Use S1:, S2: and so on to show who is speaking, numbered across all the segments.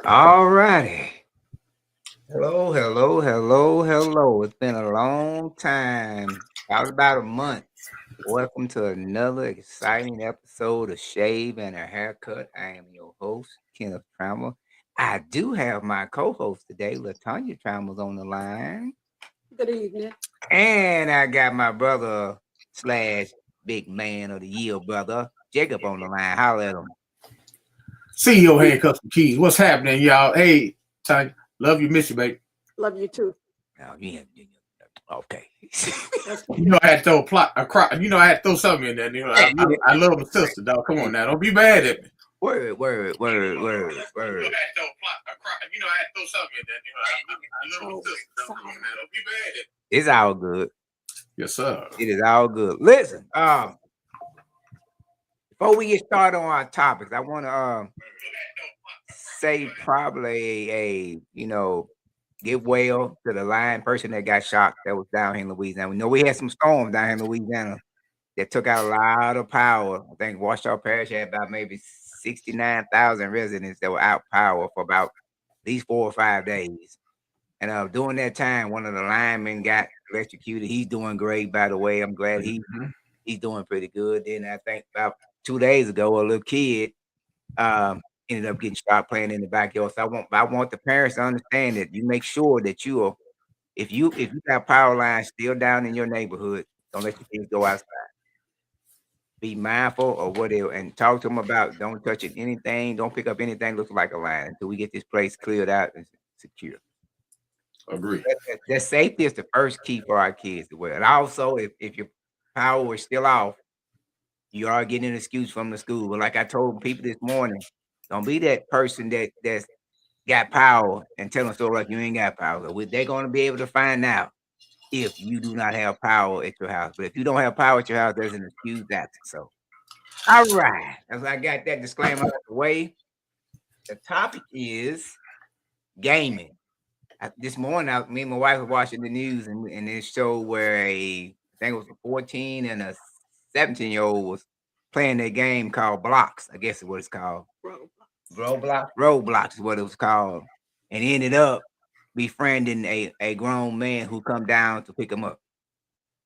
S1: All righty. Hello, hello, hello, hello. It's been a long time. About a month. Welcome to another exciting episode of Shave and a Haircut. I am your host, Kenneth Trammell. I do have my co-host today, Latanya Trammell's on the line.
S2: Good evening.
S1: And I got my brother slash big man of the year, brother, Jacob on the line. Holler at him.
S3: CEO Handcuffs and Keys. What's happening, y'all? Hey, Tanya, love you, miss you, baby.
S2: Love you too.
S1: Oh, yeah. Okay.
S3: You know I had to throw a plot, a cry. You know I had to throw something in there. You know, I love my sister, dog. Come on now, don't be mad at me.
S1: Word.
S3: You know I had to throw a plot, a cry. You know I had to throw something in there. You know I love my sister, dog. Come on now, don't be mad at me.
S1: It's all good.
S3: Yes, sir.
S1: It is all good. Listen, before we get started on our topics, I want to say probably a get well to the line person that got shot that was down here in Louisiana. We know we had some storms down here in Louisiana that took out a lot of power. I think Washoe Parish had about maybe 69,000 residents that were out power for about at least 4 or 5 days. And during that time, one of the linemen got electrocuted. He's doing great, by the way. I'm glad he's doing pretty good. Then I think about 2 days ago, a little kid ended up getting shot playing in the backyard. So I want the parents to understand that you make sure that if you got power lines still down in your neighborhood, don't let your kids go outside. Be mindful of whatever and talk to them about don't touch anything, don't pick up anything looks like a line until we get this place cleared out and secure.
S3: Agree.
S1: That safety is the first key for our kids to wear. And also, if your power is still off, you are getting an excuse from the school. But like I told people this morning, don't be that person that's got power and tell them so like you ain't got power. They're going to be able to find out if you do not have power at your house. But if you don't have power at your house, there's an excuse that. So, all right. As I got that disclaimer out of the way, the topic is gaming. This morning, me and my wife were watching the news, and it showed where I think it was a 14 and a 17-year-old was playing a game called Blocks. I guess is what it's called. Roblox is what it was called, and he ended up befriending a grown man who come down to pick him up.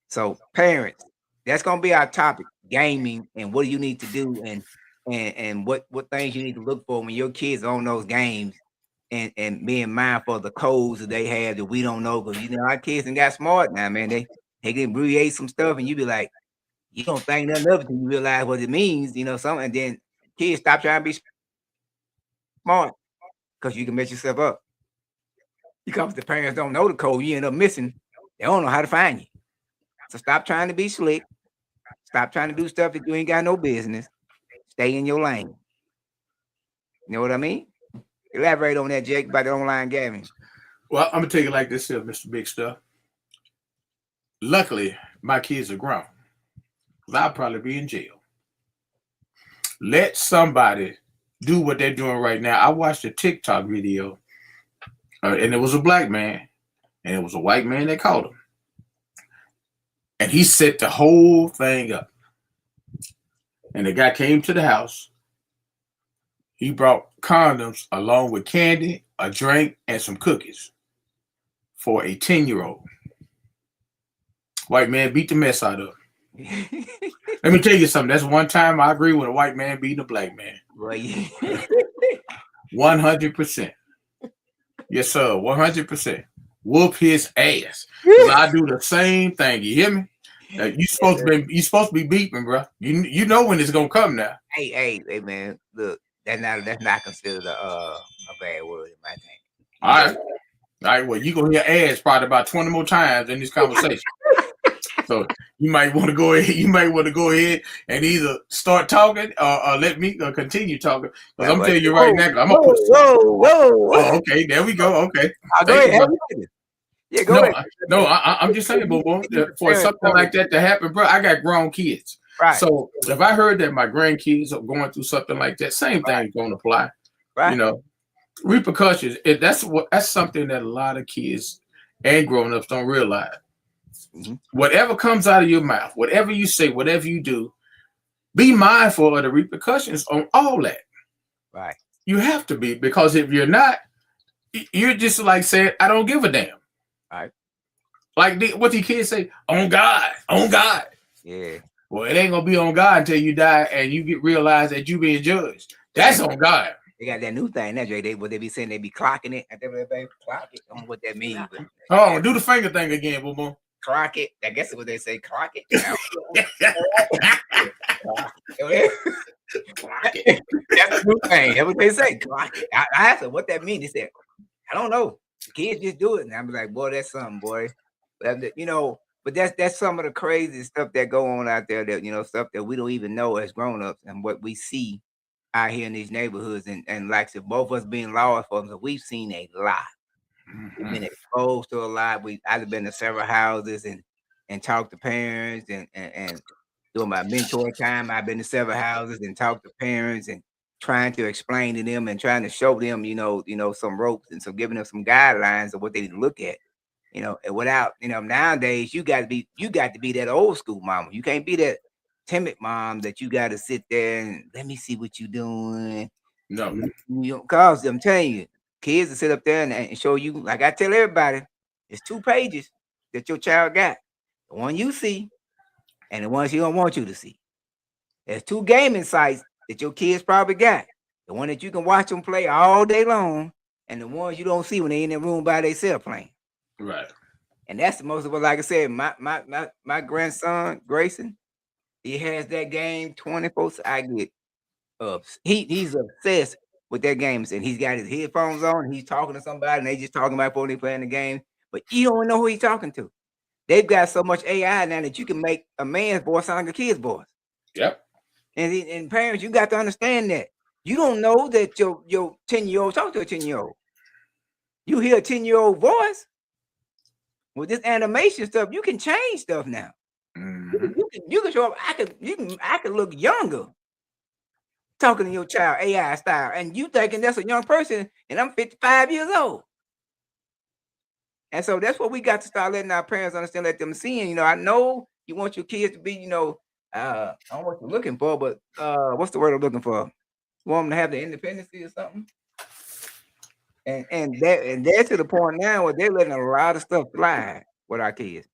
S1: So, parents, that's gonna be our topic: gaming, and what do you need to do, and what things you need to look for when your kids are on those games. And being mindful of the codes that they have that we don't know, because our kids and got smart now, man. They can abbreviate some stuff, and you be like, you don't think nothing of it until you realize what it means, something. And then kids stop trying to be smart because you can mess yourself up. Because the parents don't know the code, you end up missing. They don't know how to find you. So stop trying to be slick. Stop trying to do stuff that you ain't got no business. Stay in your lane. You know what I mean? Elaborate on that, Jake, about the online gaming.
S3: Well, I'm gonna take it like this here, Mr. Big Stuff. Luckily, my kids are grown. I'll probably be in jail. Let somebody do what they're doing right now. I watched a TikTok video, and it was a black man, and it was a white man that caught him. And he set the whole thing up. And the guy came to the house. He brought condoms along with candy, a drink, and some cookies for a 10-year-old. White man beat the mess out of him. Let me tell you something. That's one time I agree with a white man beating a black man.
S1: Right.
S3: 100%. Yes, sir. 100%. Whoop his ass. I do the same thing. You hear me? You supposed to be beeping, bro. You know when it's gonna come now.
S1: Hey, man. Look. That's not considered a bad word in my thing.
S3: All right. Well, you gonna hear ass probably about 20 more times in this conversation. So you might want to go ahead. You might want to go ahead and either start talking or let me continue talking. Because I'm telling you right now, I'm gonna put.
S1: Whoa.
S3: Oh, okay. There we go. Okay.
S1: Go ahead. Yeah, go ahead.
S3: No, I'm just saying, boo, for something like that to happen, bro. I got grown kids.
S1: Right.
S3: So if I heard that my grandkids are going through something like that, same thing is going to apply.
S1: Right.
S3: Repercussions. That's something that a lot of kids and grown-ups don't realize. Mm-hmm. Whatever comes out of your mouth, whatever you say, whatever you do, be mindful of the repercussions on all that.
S1: Right.
S3: You have to be, because if you're not, you're just like saying, I don't give a damn.
S1: Right.
S3: Like what the kids say, on God, on God.
S1: Yeah.
S3: Well, it ain't gonna be on God until you die and you get realized that you being judged. That's on God.
S1: They got that new thing that Dre. They be saying they be clocking it. I think they clock it. I don't know what that means. But
S3: Oh, do the finger thing again, boom boom.
S1: Clock it. I guess it's what they say. Clock it. Clock it. That's a new thing. That's what they say. Clock it. I asked them what that means. They said, I don't know. The kids just do it. And I'm like, boy, that's something, boy. But, you know, but that's some of the crazy stuff that go on out there, that, you know, stuff that we don't even know as grown-ups, and what we see out here in these neighborhoods. And like I said, both of us being law enforcement, we've seen a lot. We've been exposed to a lot. I've been to several houses and talked to parents and during my mentor time, I've been to several houses and talked to parents and trying to explain to them and trying to show them, you know, some ropes, and so giving them some guidelines of what they need to look at, you know. And without, you know, nowadays you got to be that old school mama. You can't be that timid mom that you got to sit there and let me see what you doing.
S3: No,
S1: you know, cause I'm telling you, kids will sit up there and show you, like I tell everybody, it's 2 pages that your child got. The one you see and the ones you don't want you to see. There's 2 gaming sites that your kids probably got. The one that you can watch them play all day long, and the ones you don't see when they're in the room by themselves playing.
S3: right.
S1: And that's the most of what, like I said, my grandson, Grayson, he has that game 24. I get he's obsessed with that game, and he's got his headphones on, and he's talking to somebody, and they just talking about before they playing the game, but you don't know who he's talking to. They've got so much AI now that you can make a man's voice sound like a kid's voice.
S3: Yep.
S1: And parents, you got to understand that. You don't know that your 10-year-old talk to a 10-year-old. You hear a 10-year-old voice. With this animation stuff, you can change stuff now. You can show up. I can look younger talking to your child AI style, and you thinking that's a young person, and I'm 55 years old. And so that's what we got to start letting our parents understand, let them see. And, you know, I know you want your kids to be, you know, I don't know what you're looking for, but what's the word I'm looking for? You want them to have the independence or something? And they're to the point now where they're letting a lot of stuff slide with our kids.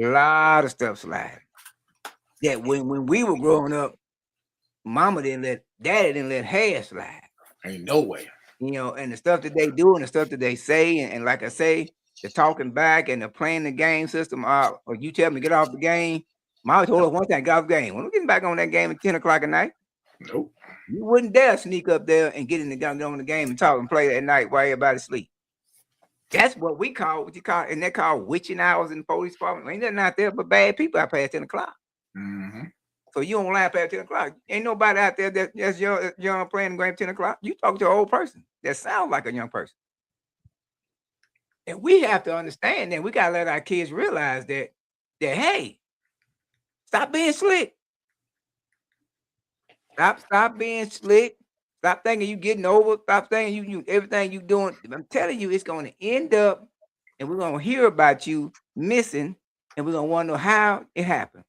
S1: A lot of stuff slide. That when we were growing up, mama didn't let, daddy didn't let hair slide.
S3: Ain't no way.
S1: You know, and the stuff that they do and the stuff that they say, and like I say, the talking back and the playing the game system, or you tell me to get off the game. Mama told us one time, get off the game. When we're getting back on that game at 10 o'clock at night,
S3: Nope.
S1: you wouldn't dare sneak up there and get in the gun, get on the game and talk and play at night while everybody's asleep. That's what we call, what you call, and they call witching hours in the police department. Ain't nothing out there but bad people out past 10 o'clock. So you don't lie past 10 o'clock. Ain't nobody out there that's young playing the game at 10 o'clock. You talk to an old person that sounds like a young person. And we have to understand that we got to let our kids realize that hey, stop being slick. Stop being slick. Stop thinking you getting over. Stop thinking you everything you doing. I'm telling you, it's going to end up, and we're going to hear about you missing, and we're going to want to know how it happened.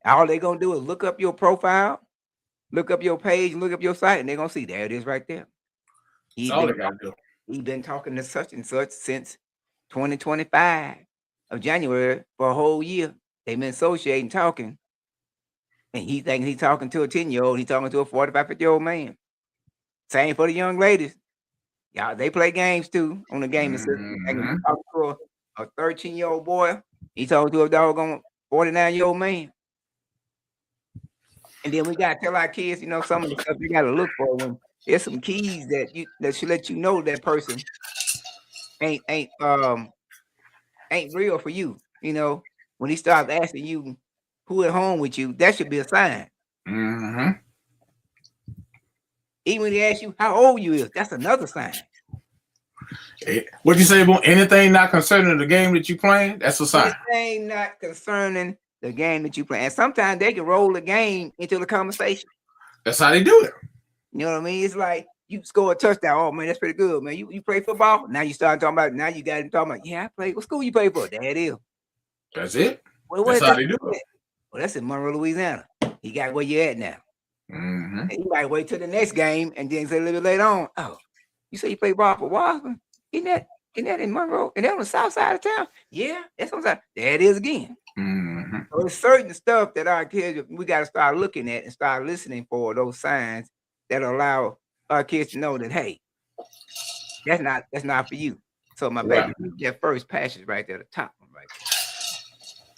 S1: All they're going to do is look up your profile, look up your page, look up your site, and they're going to see there it is right there. He's been talking to such and such since 2025 of January for a whole year. They've been associating, talking. And he thinking he's talking to a 10-year-old. He's talking to a 45, 50-year-old man. Same for the young ladies. Y'all, they play games too on the gaming system. They can talk to a 13-year-old boy. He talking to a doggone 49-year-old man. And then we gotta tell our kids, you know, some of the stuff you gotta look for when there's some keys that should let you know that person ain't real for you. You know, when he starts asking you who at home with you, that should be a sign. Even when he asks you how old you is, that's another sign.
S3: What you say about anything not concerning the game that you playing? That's a sign.
S1: Anything not concerning the game that you play. And sometimes they can roll the game into the conversation.
S3: That's how they do it.
S1: You know what I mean? It's like you score a touchdown. Oh man, that's pretty good, man. You play football? Now you start talking about, now you got him talking about, yeah, I play. What school you play for? That is.
S3: That's it.
S1: Well,
S3: that's how they do it.
S1: Well, that's in Monroe, Louisiana. He got where you at now.
S3: Mm-hmm.
S1: And you might wait till the next game and then say a little bit later on, oh, you say you play ball for Wasson? Isn't that in Monroe? And that on the south side of town? Yeah, that's on the side. There it is again.
S3: Mm-hmm.
S1: So it's certain stuff that our kids, we got to start looking at and start listening for those signs that allow our kids to know that, hey, that's not for you. So my baby, that first passage right there, the top one right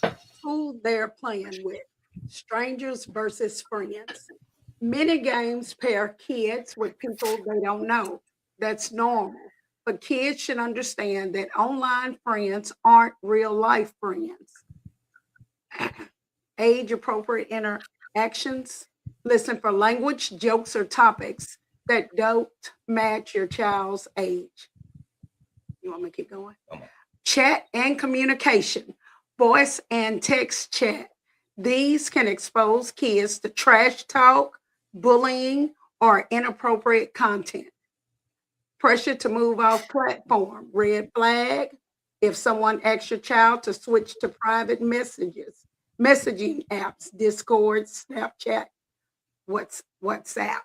S1: there.
S2: Who they're playing with. Strangers versus friends. Many games pair kids with people they don't know. That's normal. But kids should understand that online friends aren't real life friends. Age appropriate interactions. Listen for language, jokes, or topics that don't match your child's age. You want me to keep going? Chat and communication. Voice and text chat. These can expose kids to trash talk, bullying, or inappropriate content. Pressure to move off platform. Red flag. If someone asks your child to switch to private messaging apps, Discord, Snapchat, WhatsApp.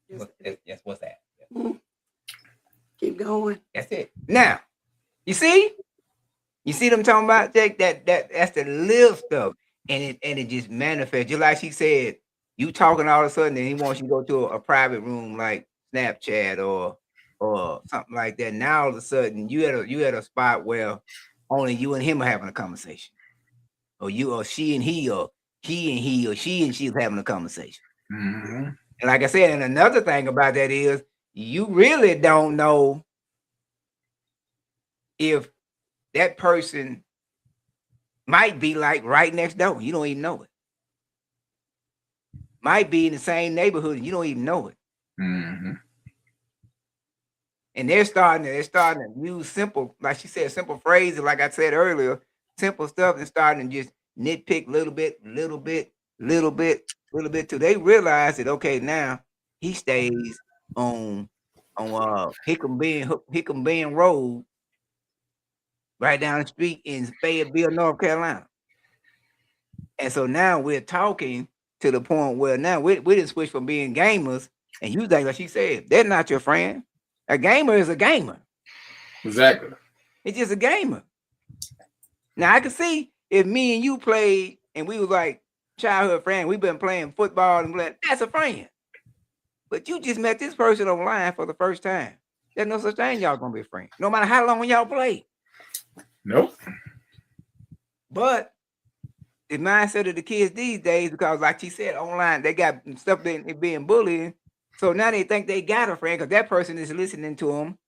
S1: Yes, what's that?
S2: Keep going.
S1: That's it. Now, you see them talking about that's the little stuff, and it just manifests. Just like she said, you talking all of a sudden, and he wants you to go to a private room like Snapchat or something like that. Now all of a sudden, you at a spot where only you and him are having a conversation, or you or she and he, or he and he, or she and she's having a conversation.
S3: Mm-hmm.
S1: And like I said, and another thing about that is you really don't know if that person might be like right next door. You don't even know it. Might be in the same neighborhood and you don't even know it.
S3: Mm-hmm.
S1: And they're starting to use simple, like she said, simple phrases, like I said earlier, simple stuff, and starting to just nitpick little bit till they realize that, okay, now he stays on Hickam Bend Road right down the street in Fayetteville, North Carolina. And so now we're talking to the point where now we didn't switch from being gamers, and you think, like she said, they're not your friend. A gamer is a gamer.
S3: Exactly.
S1: It's just a gamer. Now I can see if me and you played and we was like childhood friends, we've been playing football and that's a friend. But you just met this person online for the first time. There's no such thing y'all gonna be friends, no matter how long y'all play.
S3: Nope.
S1: But the mindset of the kids these days, because like she said, online, they got stuff being bullied. So now they think they got a friend because that person is listening to them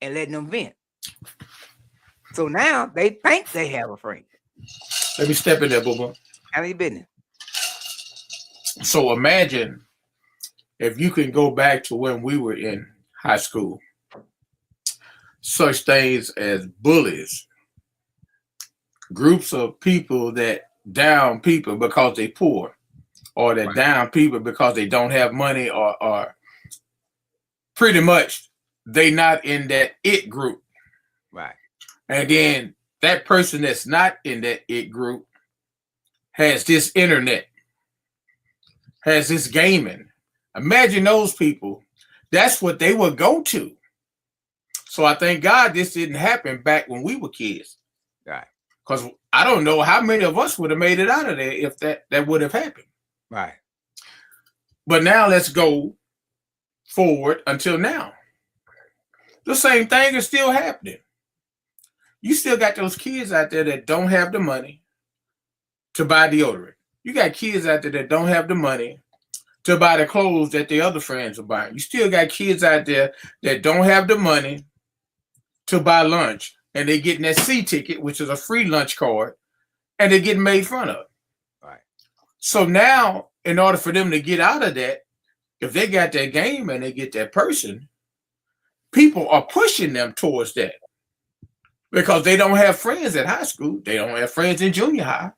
S1: and letting them vent. So now they think they have a friend.
S3: Let me step in there, boo-boo.
S1: How you business?
S3: So imagine if you can go back to when we were in high school, such things as bullies, groups of people that down people because they poor, or that down people because they don't have money, or pretty much they not in that it group.
S1: Right.
S3: And then that person that's not in that it group has this internet, has this gaming. Imagine those people. That's what they would go to. So I thank God this didn't happen back when we were kids.
S1: Right.
S3: Because I don't know how many of us would have made it out of there if that would have happened.
S1: Right.
S3: But now let's go forward until now. The same thing is still happening. You still got those kids out there that don't have the money to buy deodorant. You got kids out there that don't have the money to buy the clothes that the other friends are buying. You still got kids out there that don't have the money to buy lunch, and they're getting that C ticket, which is a free lunch card, and they're getting made fun of.
S1: Right.
S3: So now, in order for them to get out of that, if they got that game and they get that person, people are pushing them towards that because they don't have friends at high school. They don't have friends in junior high.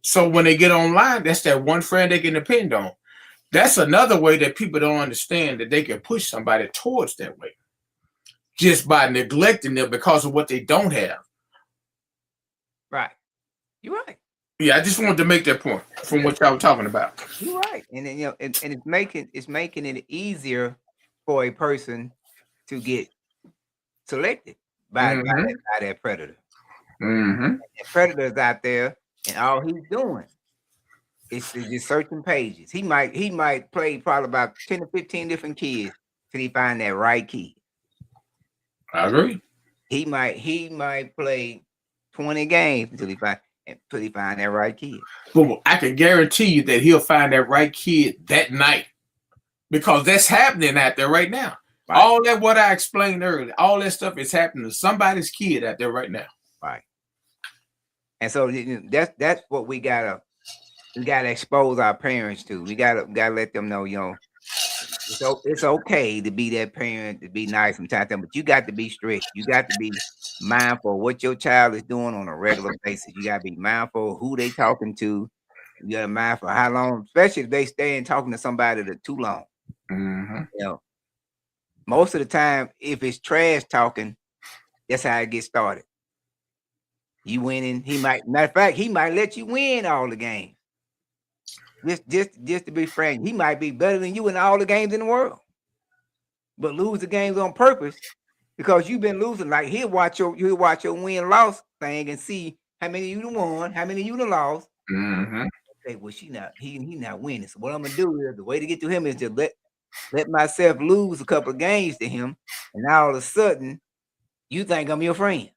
S3: So when they get online, that's that one friend they can depend on. That's another way that people don't understand that they can push somebody towards that way just by neglecting them because of what they don't have.
S1: Right. You're right.
S3: Yeah, I just wanted to make that point from what y'all were talking about.
S1: You're right, and then, and it's making it easier for a person to get selected by that predator.
S3: Mm-hmm.
S1: The predator's out there, and all he's doing is just searching pages. He might play probably about 10 to 15 different kids till he find that right kid.
S3: I agree.
S1: He might play 20 games until he find that right kid.
S3: But I can guarantee you that he'll find that right kid that night, because that's happening out there right now. Right. All that what I explained earlier, all that stuff is happening to somebody's kid out there right now.
S1: Right. And so that's what we gotta expose our parents to. We gotta let them know, it's okay to be that parent, to be nice sometimes, but you got to be strict. You got to be mindful of what your child is doing on a regular basis. You got to be mindful of who they talking to. You got to be mindful of how long, especially if they stay and talking to somebody that too long.
S3: Mm-hmm.
S1: Most of the time, if it's trash talking, that's how it gets started. You winning, matter of fact, he might let you win all the games. Just to be frank, he might be better than you in all the games in the world, but lose the games on purpose because you've been losing. Like he'll watch your win-loss thing and see how many you done won, how many you done lost.
S3: Mm-hmm.
S1: Okay, well, he not winning. So what I'm gonna do is the way to get to him is to let myself lose a couple of games to him, and now all of a sudden you think I'm your friend.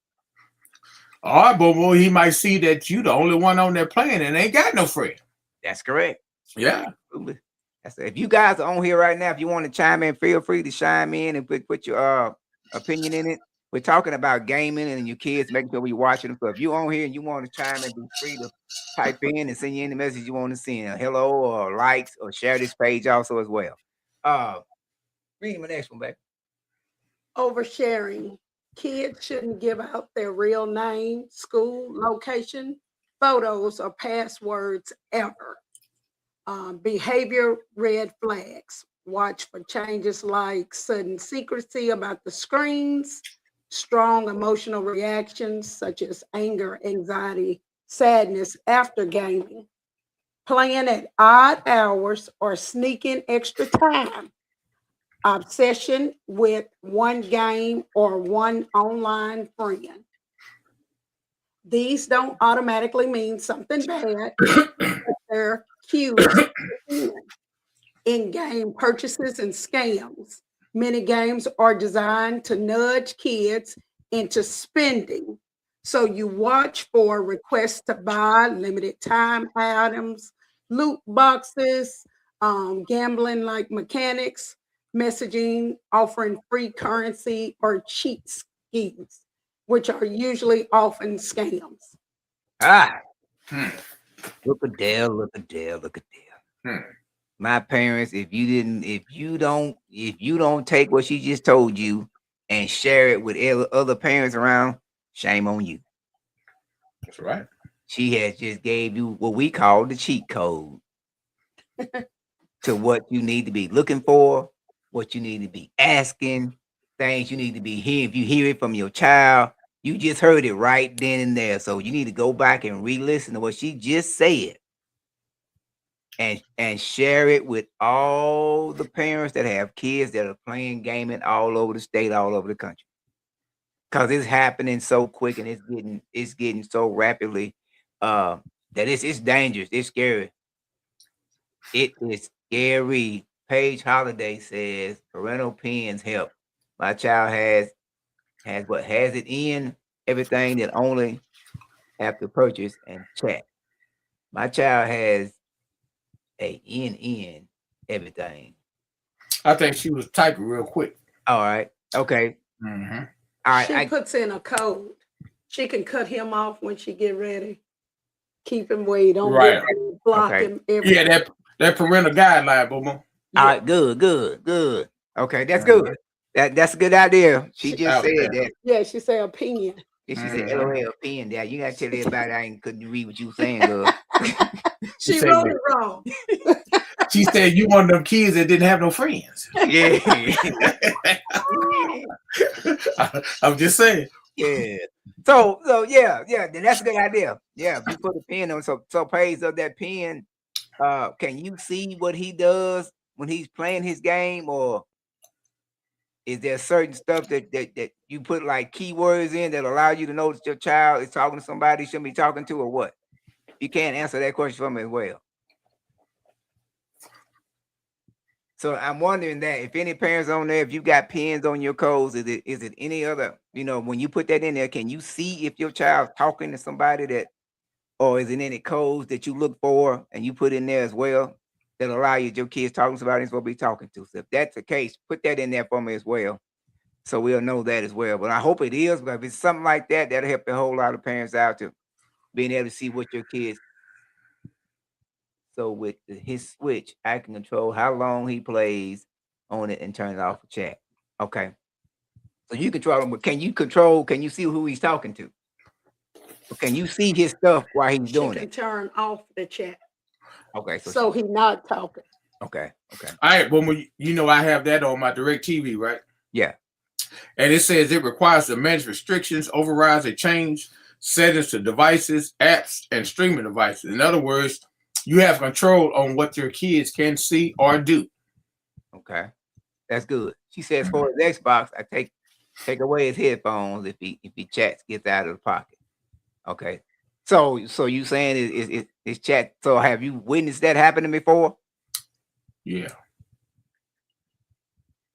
S3: All right, Bobo, he might see that you the only one on there playing and ain't got no friend.
S1: That's correct.
S3: Yeah.
S1: If you guys are on here right now, if you want to chime in, feel free to chime in and put your opinion in it. We're talking about gaming and your kids, making sure we're watching them. So if you're on here and you want to chime in, be free to type in and send you any message you want to send, a hello or likes, or share this page also as well. Read my next one, back.
S2: Oversharing. Kids shouldn't give out their real name, school, location, photos, or passwords ever. Behavior red flags. Watch for changes like sudden secrecy about the screens, strong emotional reactions such as anger, anxiety, sadness after gaming, playing at odd hours or sneaking extra time, obsession with one game or one online friend. These don't automatically mean something bad, but they're cues in-game purchases and scams. Many games are designed to nudge kids into spending. So you watch for requests to buy limited time items, loot boxes, gambling like mechanics, messaging offering free currency or cheat schemes, which are usually often scams.
S1: Look at there. My parents, if you don't take what she just told you and share it with other parents around, shame on you.
S3: That's right.
S1: She has just gave you what we call the cheat code to what you need to be looking for, what you need to be asking, things you need to be hearing. If you hear it from your child, you just heard it right then and there. So you need to go back and re-listen to what she just said and share it with all the parents that have kids that are playing gaming all over the state, all over the country. Because it's happening so quick and it's getting so rapidly that it's dangerous. It's scary. It is scary. Paige Holiday says parental pins help. My child has it in everything that only have to purchase and check. My child has a in everything.
S3: I think she was typing real quick.
S1: All right. Okay.
S3: Mm-hmm.
S1: All right.
S2: She puts in a code. She can cut him off when she get ready. Keep him where you don't block him.
S3: Yeah, that parental guideline, Bobo.
S1: All right. Good. Okay, that's good. That's a good idea. She just said that.
S2: Yeah, she said opinion.
S1: Yeah, she said LOL opinion. That you gotta tell everybody I couldn't read what you saying, girl.
S2: She wrote it wrong.
S3: She said you one of them kids that didn't have no friends.
S1: Yeah.
S3: I'm just saying.
S1: Yeah. So yeah. Then that's a good idea. Yeah, you put a pin on. So Paige of that pin. Can you see what he does when he's playing his game, or is there certain stuff that you put like keywords in that allow you to know that your child is talking to somebody he shouldn't be talking to, or what? You can't answer that question for me as well. So I'm wondering that if any parents on there, if you got pins on your codes, is it any other, when you put that in there, can you see if your child's talking to somebody that, or is it any codes that you look for and you put in there as well that allow your kids talking to somebody they're supposed to be talking to? So if that's the case, put that in there for me as well, so we'll know that as well. But I hope it is, but if it's something like that, that'll help a whole lot of parents out to being able to see what your kids. So with his switch, I can control how long he plays on it and turn it off the chat. Okay. So you control him, but can you see who he's talking to? Or can you see his stuff while he's doing
S2: She can
S1: it?
S2: turn off the chat.
S1: Okay.
S2: So he's not talking.
S1: Okay.
S3: All right, well, I have that on my DirecTV, right?
S1: Yeah.
S3: And it says it requires to manage restrictions, overrides, and change settings to devices, apps, and streaming devices. In other words, you have control on what your kids can see or do.
S1: Okay. That's good. She says for his Xbox, I take away his headphones if he chats, gets out of the pocket. Okay. So you saying is chat? So have you witnessed that happening before?
S3: Yeah.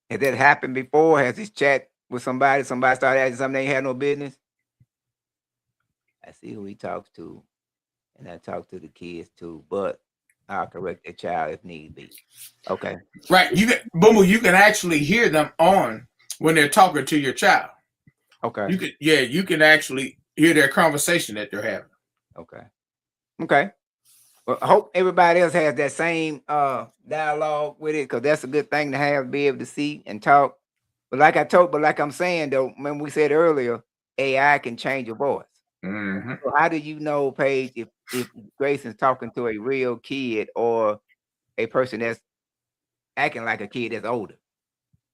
S1: Has that happened before? Has his chat with somebody started asking something they had no business? I see who he talks to, and I talk to the kids too, but I'll correct the child if need be. Okay.
S3: Right. You can actually hear them on when they're talking to your child.
S1: Okay.
S3: You can actually hear their conversation that they're having.
S1: Okay. Well, I hope everybody else has that same dialogue with it, because that's a good thing to have, be able to see and talk. But like I'm saying though, when we said earlier, AI can change your voice.
S3: Mm-hmm.
S1: So how do you know, Paige, if Grayson's talking to a real kid or a person that's acting like a kid that's older?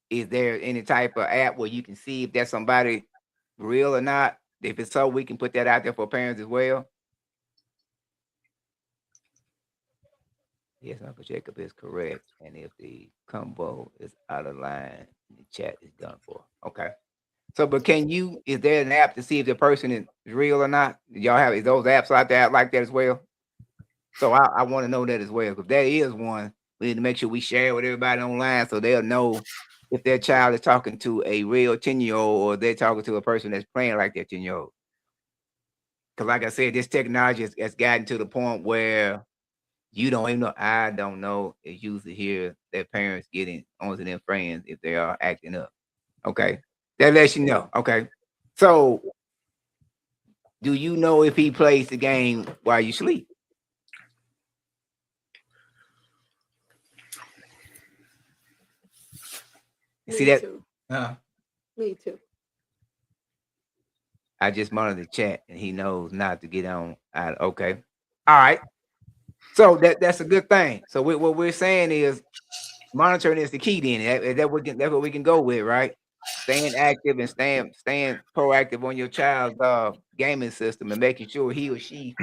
S1: Is there any type of app where you can see if that's somebody real or not? If it's so, we can put that out there for parents as well. Yes, Uncle Jacob is correct. And if the combo is out of line, the chat is done for. Okay. So, but is there an app to see if the person is real or not? Is those apps out there like that as well? So I want to know that as well, because there is one. We need to make sure we share with everybody online so they'll know if their child is talking to a real 10-year-old or they're talking to a person that's playing like their 10-year-old. Because like I said, this technology has gotten to the point where you don't even know. I don't know. It's usually hear their parents getting onto their friends if they are acting up. Okay. That lets you know. Okay. So do you know if he plays the game while you sleep? See that?
S2: Too.
S1: Uh-huh.
S2: Me too.
S1: I just monitored the chat and he knows not to get on. Okay. All right. So that's a good thing. So what we're saying is monitoring is the key then. That's what we can go with, right? Staying active and staying proactive on your child's gaming system and making sure he or she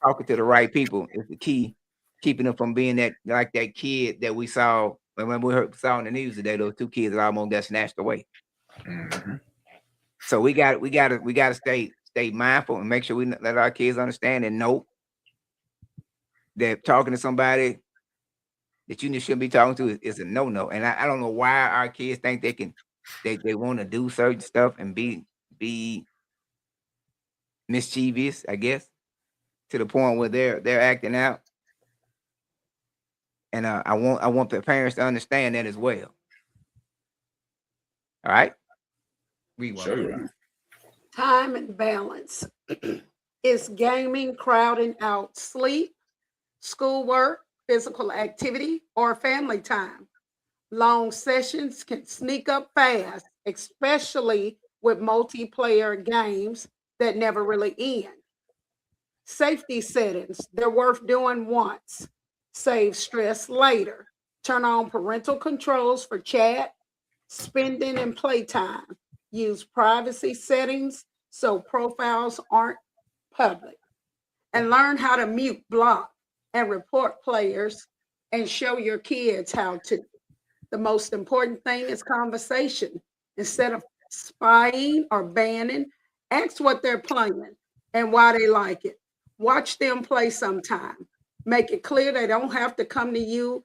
S1: talking to the right people is the key. Keeping them from being that kid that we saw when we saw in the news today, those two kids that almost got snatched away.
S3: Mm-hmm.
S1: So we got to stay mindful and make sure we let our kids understand and know that talking to somebody that you shouldn't be talking to is a no. And I don't know why our kids think they want to do certain stuff and be mischievous, I guess, to the point where they're acting out. And I want the parents to understand that as well. All right.
S3: Sure.
S2: Time and balance. Is gaming crowding out sleep, schoolwork, physical activity, or family time? Long sessions can sneak up fast, especially with multiplayer games that never really end. Safety settings, they're worth doing once. Save stress later. Turn on parental controls for chat, spending, and playtime. Use privacy settings so profiles aren't public. And learn how to mute, block, and report players and show your kids how to. The most important thing is conversation. Instead of spying or banning, ask what they're playing and why they like it. Watch them play sometime. Make it clear they don't have to come to you.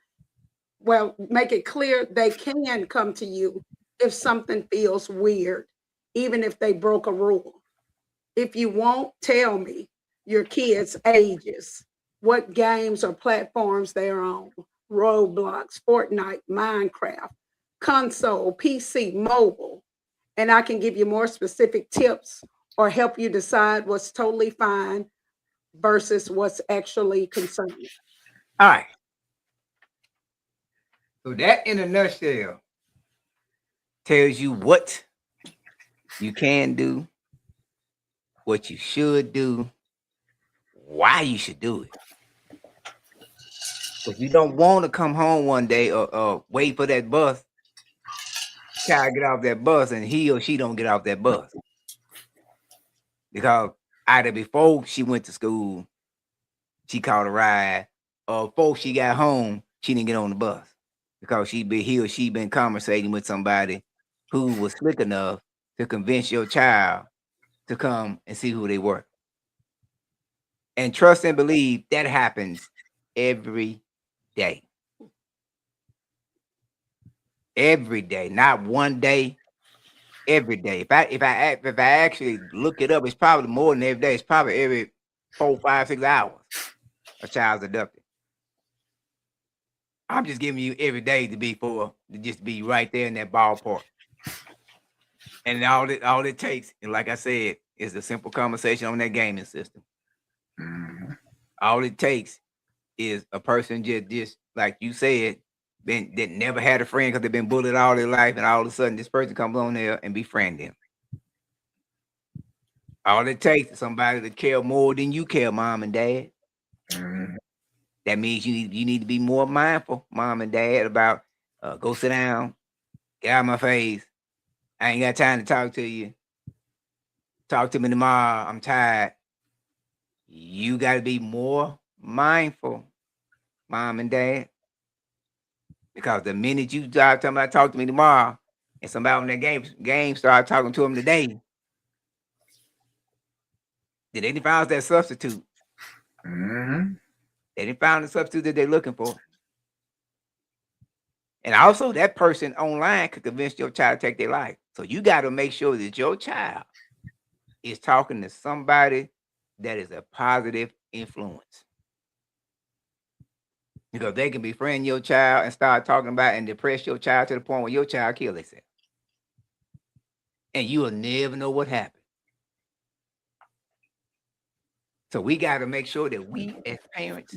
S2: Well, make it clear they can come to you if something feels weird, even if they broke a rule. If you won't tell me your kids' ages, what games or platforms they're on, Roblox, Fortnite, Minecraft, console, PC, mobile, and I can give you more specific tips or help you decide what's totally fine versus what's actually concerning.
S1: All right. So that in a nutshell tells you what you can do, what you should do, why you should do it. If you don't want to come home one day or wait for that bus, child get off that bus and he or she don't get off that bus. Because either before she went to school, she caught a ride, or before she got home, she didn't get on the bus. Because he or she been conversating with somebody who was slick enough to convince your child to come and see who they were. And trust and believe that happens every day. Every day, not one day, every day. If I actually look it up, it's probably more than every day. It's probably every 4, 5, 6 hours a child's abducted. I'm just giving you every day to just be right there in that ballpark. And all it takes, and like I said, is a simple conversation on that gaming system.
S3: Mm-hmm.
S1: All it takes is a person just like you said, that never had a friend because they've been bullied all their life, and all of a sudden this person comes on there and befriend them. All it takes is somebody to care more than you care, mom and dad.
S3: Mm-hmm.
S1: That means you need to be more mindful, mom and dad, about go sit down, get out of my face. I ain't got time to talk to you. Talk to me tomorrow. I'm tired. You got to be more mindful, mom and dad. Because the minute you start talking about talk to me tomorrow, and somebody on that game start talking to them today, did they find that substitute?
S3: Mm-hmm.
S1: They didn't find the substitute that they're looking for. And also that person online could convince your child to take their life. So you got to make sure that your child is talking to somebody that is a positive influence. Because they can befriend your child and start talking about and depress your child to the point where your child kills themselves. And you will never know what happened. So we got to make sure that we as parents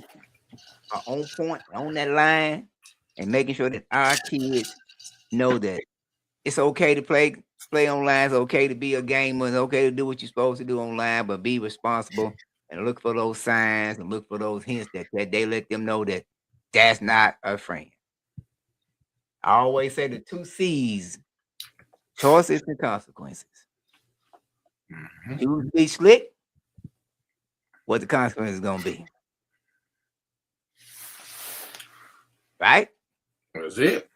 S1: are on point, on that line, and making sure that our kids know that it's okay to play online. It's okay to be a gamer. It's okay to do what you're supposed to do online, but be responsible and look for those signs and look for those hints that they let them know that that's not a friend. I always say the 2 C's: choices and consequences.
S3: Mm-hmm.
S1: You be slick, what the consequence is gonna be. Right?
S3: That's it.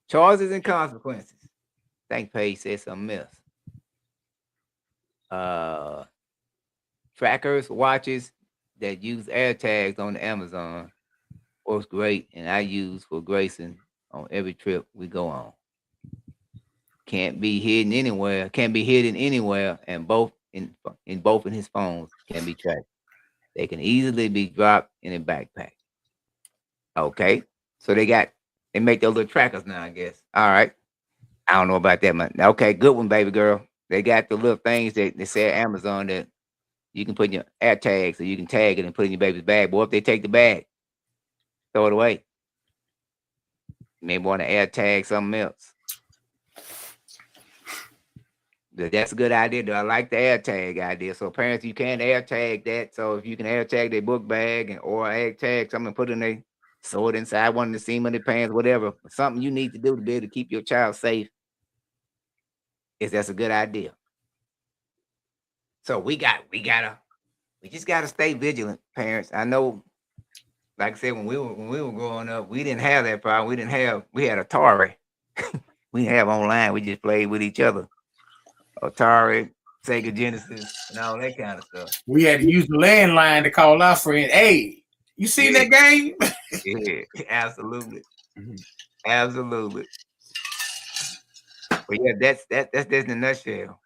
S1: Choices and consequences. I think Paige said something else. Trackers, watches that use AirTags on the Amazon works great, and I use for Grayson on every trip we go on. Can't be hidden anywhere, and both in his phones can be tracked. They can easily be dropped in a backpack. Okay, so they make those little trackers now, I guess. All right, I don't know about that much. Okay, good one, baby girl. They got the little things that they say at Amazon that you can put in your air tag, so you can tag it and put it in your baby's bag. Boy, if they take the bag, throw it away. You may want to air tag something else. But that's a good idea, though. I like the air tag idea. So parents, you can air tag that. So if you can air tag their book bag or air tag something, put in their sword inside one of the seam of their pants, whatever. Something you need to do to be able to keep your child safe. That's a good idea. So we just gotta stay vigilant, parents. I know, like I said, when we were growing up, we didn't have that problem. We had Atari. We didn't have online. We just played with each other. Atari, Sega Genesis, and all that kind of stuff.
S3: We had to use the landline to call our friend. Hey, you seen that game?
S1: Yeah, absolutely.
S3: Mhm.
S1: Absolutely. But yeah, that's in a nutshell.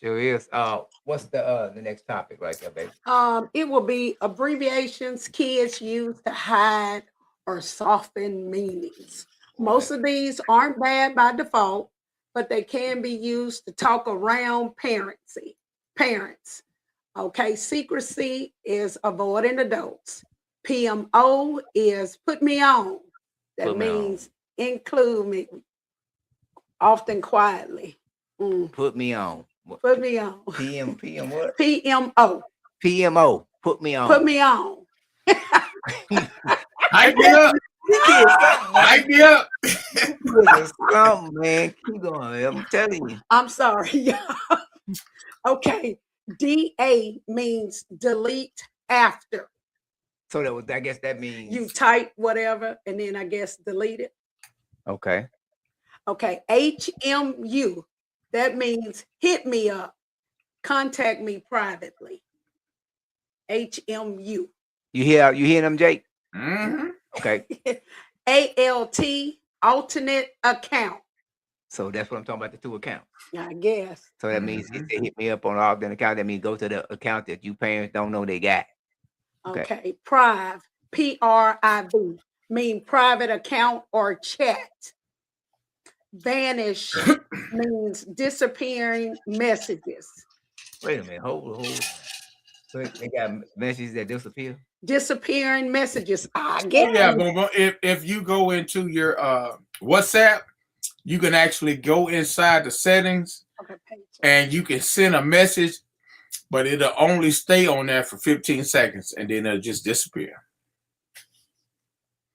S1: Sure is. What's the next topic right there, baby?
S2: It will be abbreviations kids use to hide or soften meanings. Most of these aren't bad by default, but they can be used to talk around parents. Okay, secrecy is avoiding adults. PMO is put me on. That
S1: Put me on.
S2: means include me, often quietly.
S1: Put me on.
S2: Put me on.
S1: PM what?
S2: PMO.
S1: PMO. Put me on.
S2: Put me on.
S3: Hype me up. Hype me up.
S1: Something, man. Keep going. I'm telling you.
S2: I'm sorry. Okay. DA means delete after.
S1: So I guess that means
S2: You type whatever and then I guess delete it.
S1: okay.
S2: Okay. HMU. That means hit me up. Contact me privately. HMU.
S1: You hear them, Jake?
S3: Mm-hmm.
S1: Okay.
S2: ALT, alternate account.
S1: So that's what I'm talking about, the two accounts.
S2: I guess.
S1: So that means if they hit me up on all the account, that means go to the account that you parents don't know they got.
S2: Okay. Priv, PRIV, mean private account or chat. Vanish means disappearing messages.
S1: Wait a minute, hold on. So they got messages that disappear.
S2: Disappearing messages. I guess.
S3: Yeah, Boom. If you go into your WhatsApp, you can actually go inside the settings and you can send a message, but it'll only stay on there for 15 seconds and then it'll just disappear.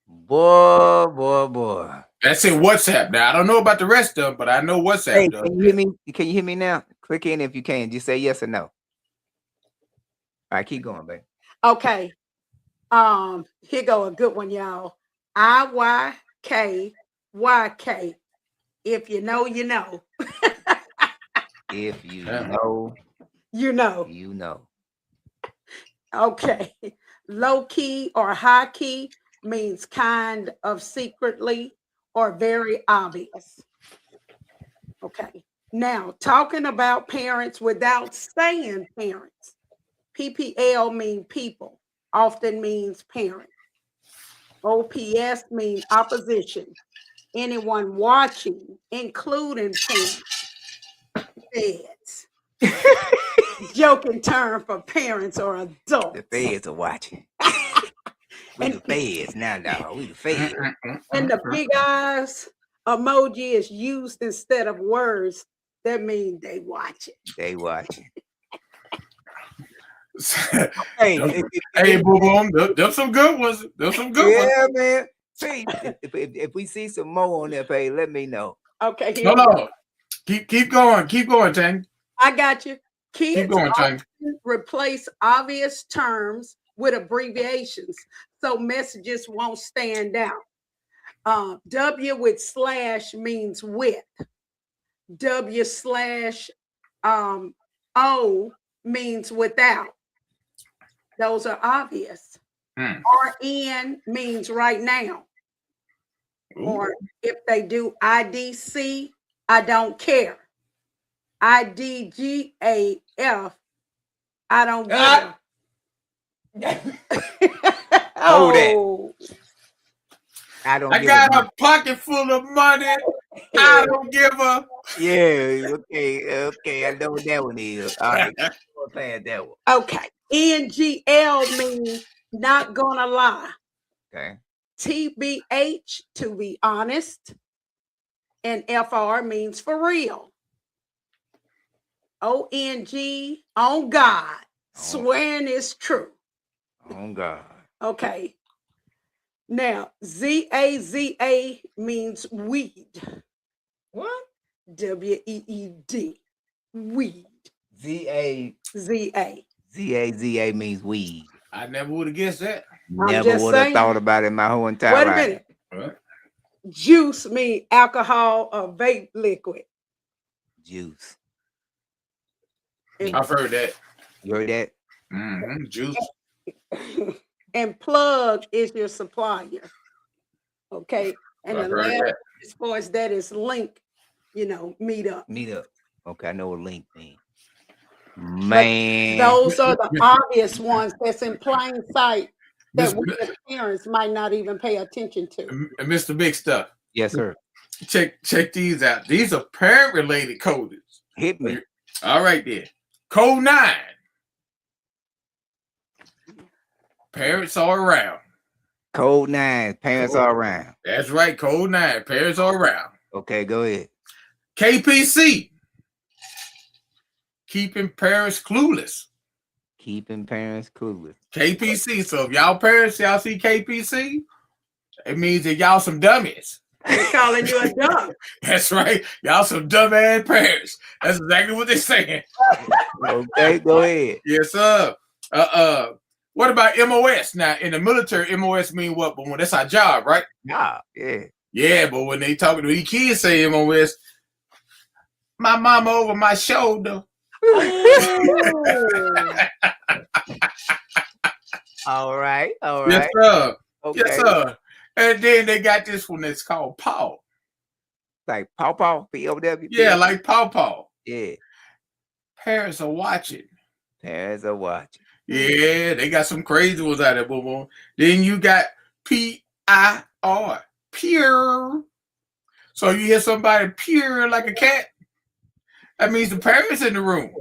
S1: Boy.
S3: That's in WhatsApp. Now I don't know about the rest of them, but I know WhatsApp
S1: Hey,
S3: does.
S1: can you hear me? Can you hear me now? Click in if you can. Just say yes or no. All right, keep going, babe.
S2: Okay. Here go a good one, y'all. IYKYK. If you know, you know.
S1: If you know,
S2: You know.
S1: you know.
S2: Okay. Low key or high key means kind of secretly or very obvious. Okay. Now, talking about parents without saying parents. PPL mean people, often means parent. OPS means opposition. Anyone watching, including parents. Feds. Joking term for parents or adults.
S1: The feds are watching. We the feds now, dog. We the feds.
S2: And the big eyes emoji is used instead of words. That means they watching.
S1: They watching.
S3: Hey, Boom Boom, there's some good ones. There's some good ones.
S1: Yeah, man. Hey, if we see some more on that page, let me know.
S2: Okay.
S3: No. Keep going. Keep going, Tang.
S2: I got you. Kids
S3: Keep going, Tang.
S2: replace obvious terms with abbreviations so messages won't stand out. W with slash means with. W slash O means without. Those are obvious. RN means right now.
S3: Ooh.
S2: Or if they do IDC, I don't care. IDGAF, I don't care.
S1: Oh, I
S3: got a pocket full of money. I don't give a.
S1: Yeah, okay. I know what that one is. All right, past that one.
S2: Okay. NGL means not gonna lie.
S1: Okay.
S2: TBH, to be honest. And FR means for real. ONG, on God. Swearing is true.
S1: On God.
S2: Okay. Now, ZAZA means weed.
S1: What?
S2: WEED. weed.
S1: Z-A.
S2: Z-A.
S1: Z-A means weed.
S3: I never would have guessed that.
S1: Never
S2: just
S1: would have
S2: saying.
S1: thought about it my whole entire
S2: Wait a
S1: life.
S2: minute.
S3: What?
S2: Juice mean alcohol or vape liquid.
S1: Juice.
S3: I've heard that.
S1: You heard that?
S3: Mm-hmm. Juice.
S2: And plug is your supplier. Okay. And
S3: I've
S2: the
S3: heard
S2: last,
S3: that.
S2: as far as that is link, meet up.
S1: Meet up. Okay, I know what link means. Man.
S2: Those are the obvious ones that's in plain sight that
S3: Mr.
S2: we as parents might not even pay attention to.
S3: Mr. Big Stuff.
S1: Yes, sir.
S3: Check these out. These are parent-related codes.
S1: Hit me.
S3: All right, then. Code 9. Parents are around.
S1: Code 9. Parents are around.
S3: That's right. Code 9. Parents are around.
S1: Okay, go ahead.
S3: KPC. Keeping parents clueless.
S1: Keeping parents clueless.
S3: KPC. So if y'all parents, y'all see KPC, it means that y'all some dummies.
S2: They're calling you a dumb.
S3: That's right. Y'all some dumbass parents. That's exactly what they're saying.
S1: Okay, go ahead.
S3: Yes, sir. What about MOS? Now, in the military, MOS mean what? But when that's our job, right?
S1: Yeah, yeah.
S3: Yeah, but when they talking to these kids say MOS, my mama over my shoulder.
S1: All right.
S3: Yes, sir.
S1: Okay.
S3: Yes, sir. And then they got this one that's called Paw.
S1: Like Paw, P-O-W.
S3: Yeah, like Paw.
S1: Yeah.
S3: Parents are watching.
S1: Parents are watching.
S3: Yeah, they got some crazy ones out there, boom, boom. Then you got P-I-R, pure. So you hear somebody pure like a cat, that means the parents in the room.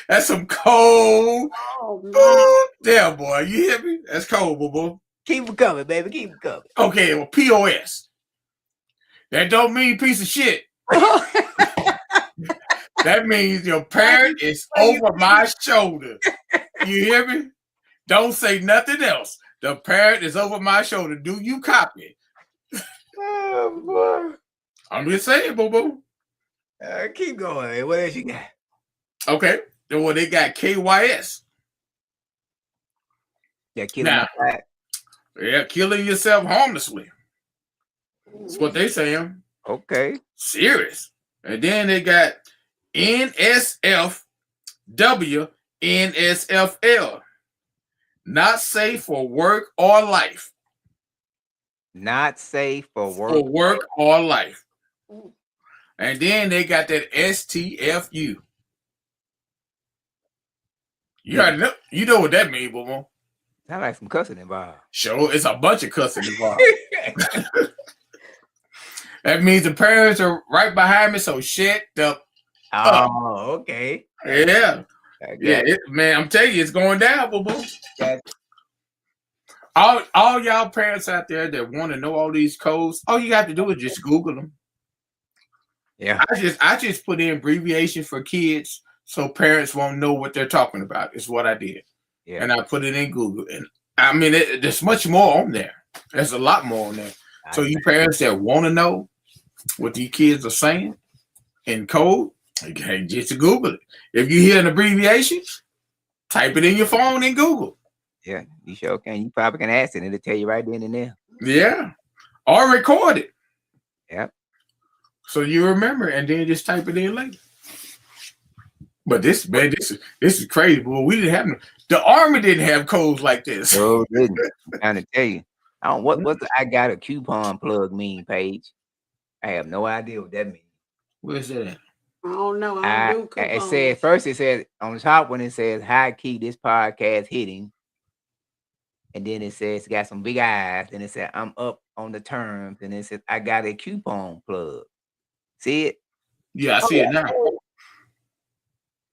S3: That's some cold.
S2: Oh,
S3: Damn, boy, you hear me? That's cold, boo boo.
S1: Keep it coming, baby. Keep it coming.
S3: Okay, well, POS. That don't mean piece of shit. That means your parent is over my shoulder. You hear me? Don't say nothing else. The parent is over my shoulder. Do you copy?
S1: Oh, boy.
S3: I'm just saying, boo boo.
S1: Keep going. What else you got?
S3: Okay. Well, they got KYS.
S1: Yeah, killing my side.
S3: Yeah, killing yourself harmlessly. That's what they saying.
S1: Okay.
S3: Serious. And then they got NSFW, NSFL. Not safe for work or life.
S1: Not safe for work.
S3: For work or life. And then they got that STFU. You already know, you know what that means, boo.
S1: Sound like some cussing involved.
S3: Sure, it's a bunch of cussing involved. That means the parents are right behind me, so shut up.
S1: Oh, okay.
S3: Yeah. Yeah, man, I'm telling you, it's going down, boo boo. All y'all parents out there that want to know all these codes, all you have to do is just Google them.
S1: Yeah.
S3: I just put in abbreviation for kids so parents won't know what they're talking about. Is what I did.
S1: Yeah.
S3: And I put it in Google. And I mean, there's much more on there. There's a lot more on there. So you parents that want to know what these kids are saying in code, okay, just Google it. If you hear an abbreviation, type it in your phone in Google.
S1: Yeah, you sure can. You probably can ask it, and it'll tell you right then and there.
S3: Yeah. Or record it.
S1: Yep.
S3: So you remember, and then just type it in later. But this is crazy, boy. We didn't have the Army didn't have codes like this.
S1: No, didn't. I'm trying to tell you. I don't what's the I got a coupon plug mean, Paige? I have no idea what that means.
S3: Where's that at?
S2: I don't know. I don't do
S1: it said first. It says on the top when it says high key this podcast hitting, and then it says got some big eyes, and it said I'm up on the terms, and it says I got a coupon plug. See it?
S3: Yeah, I see it now.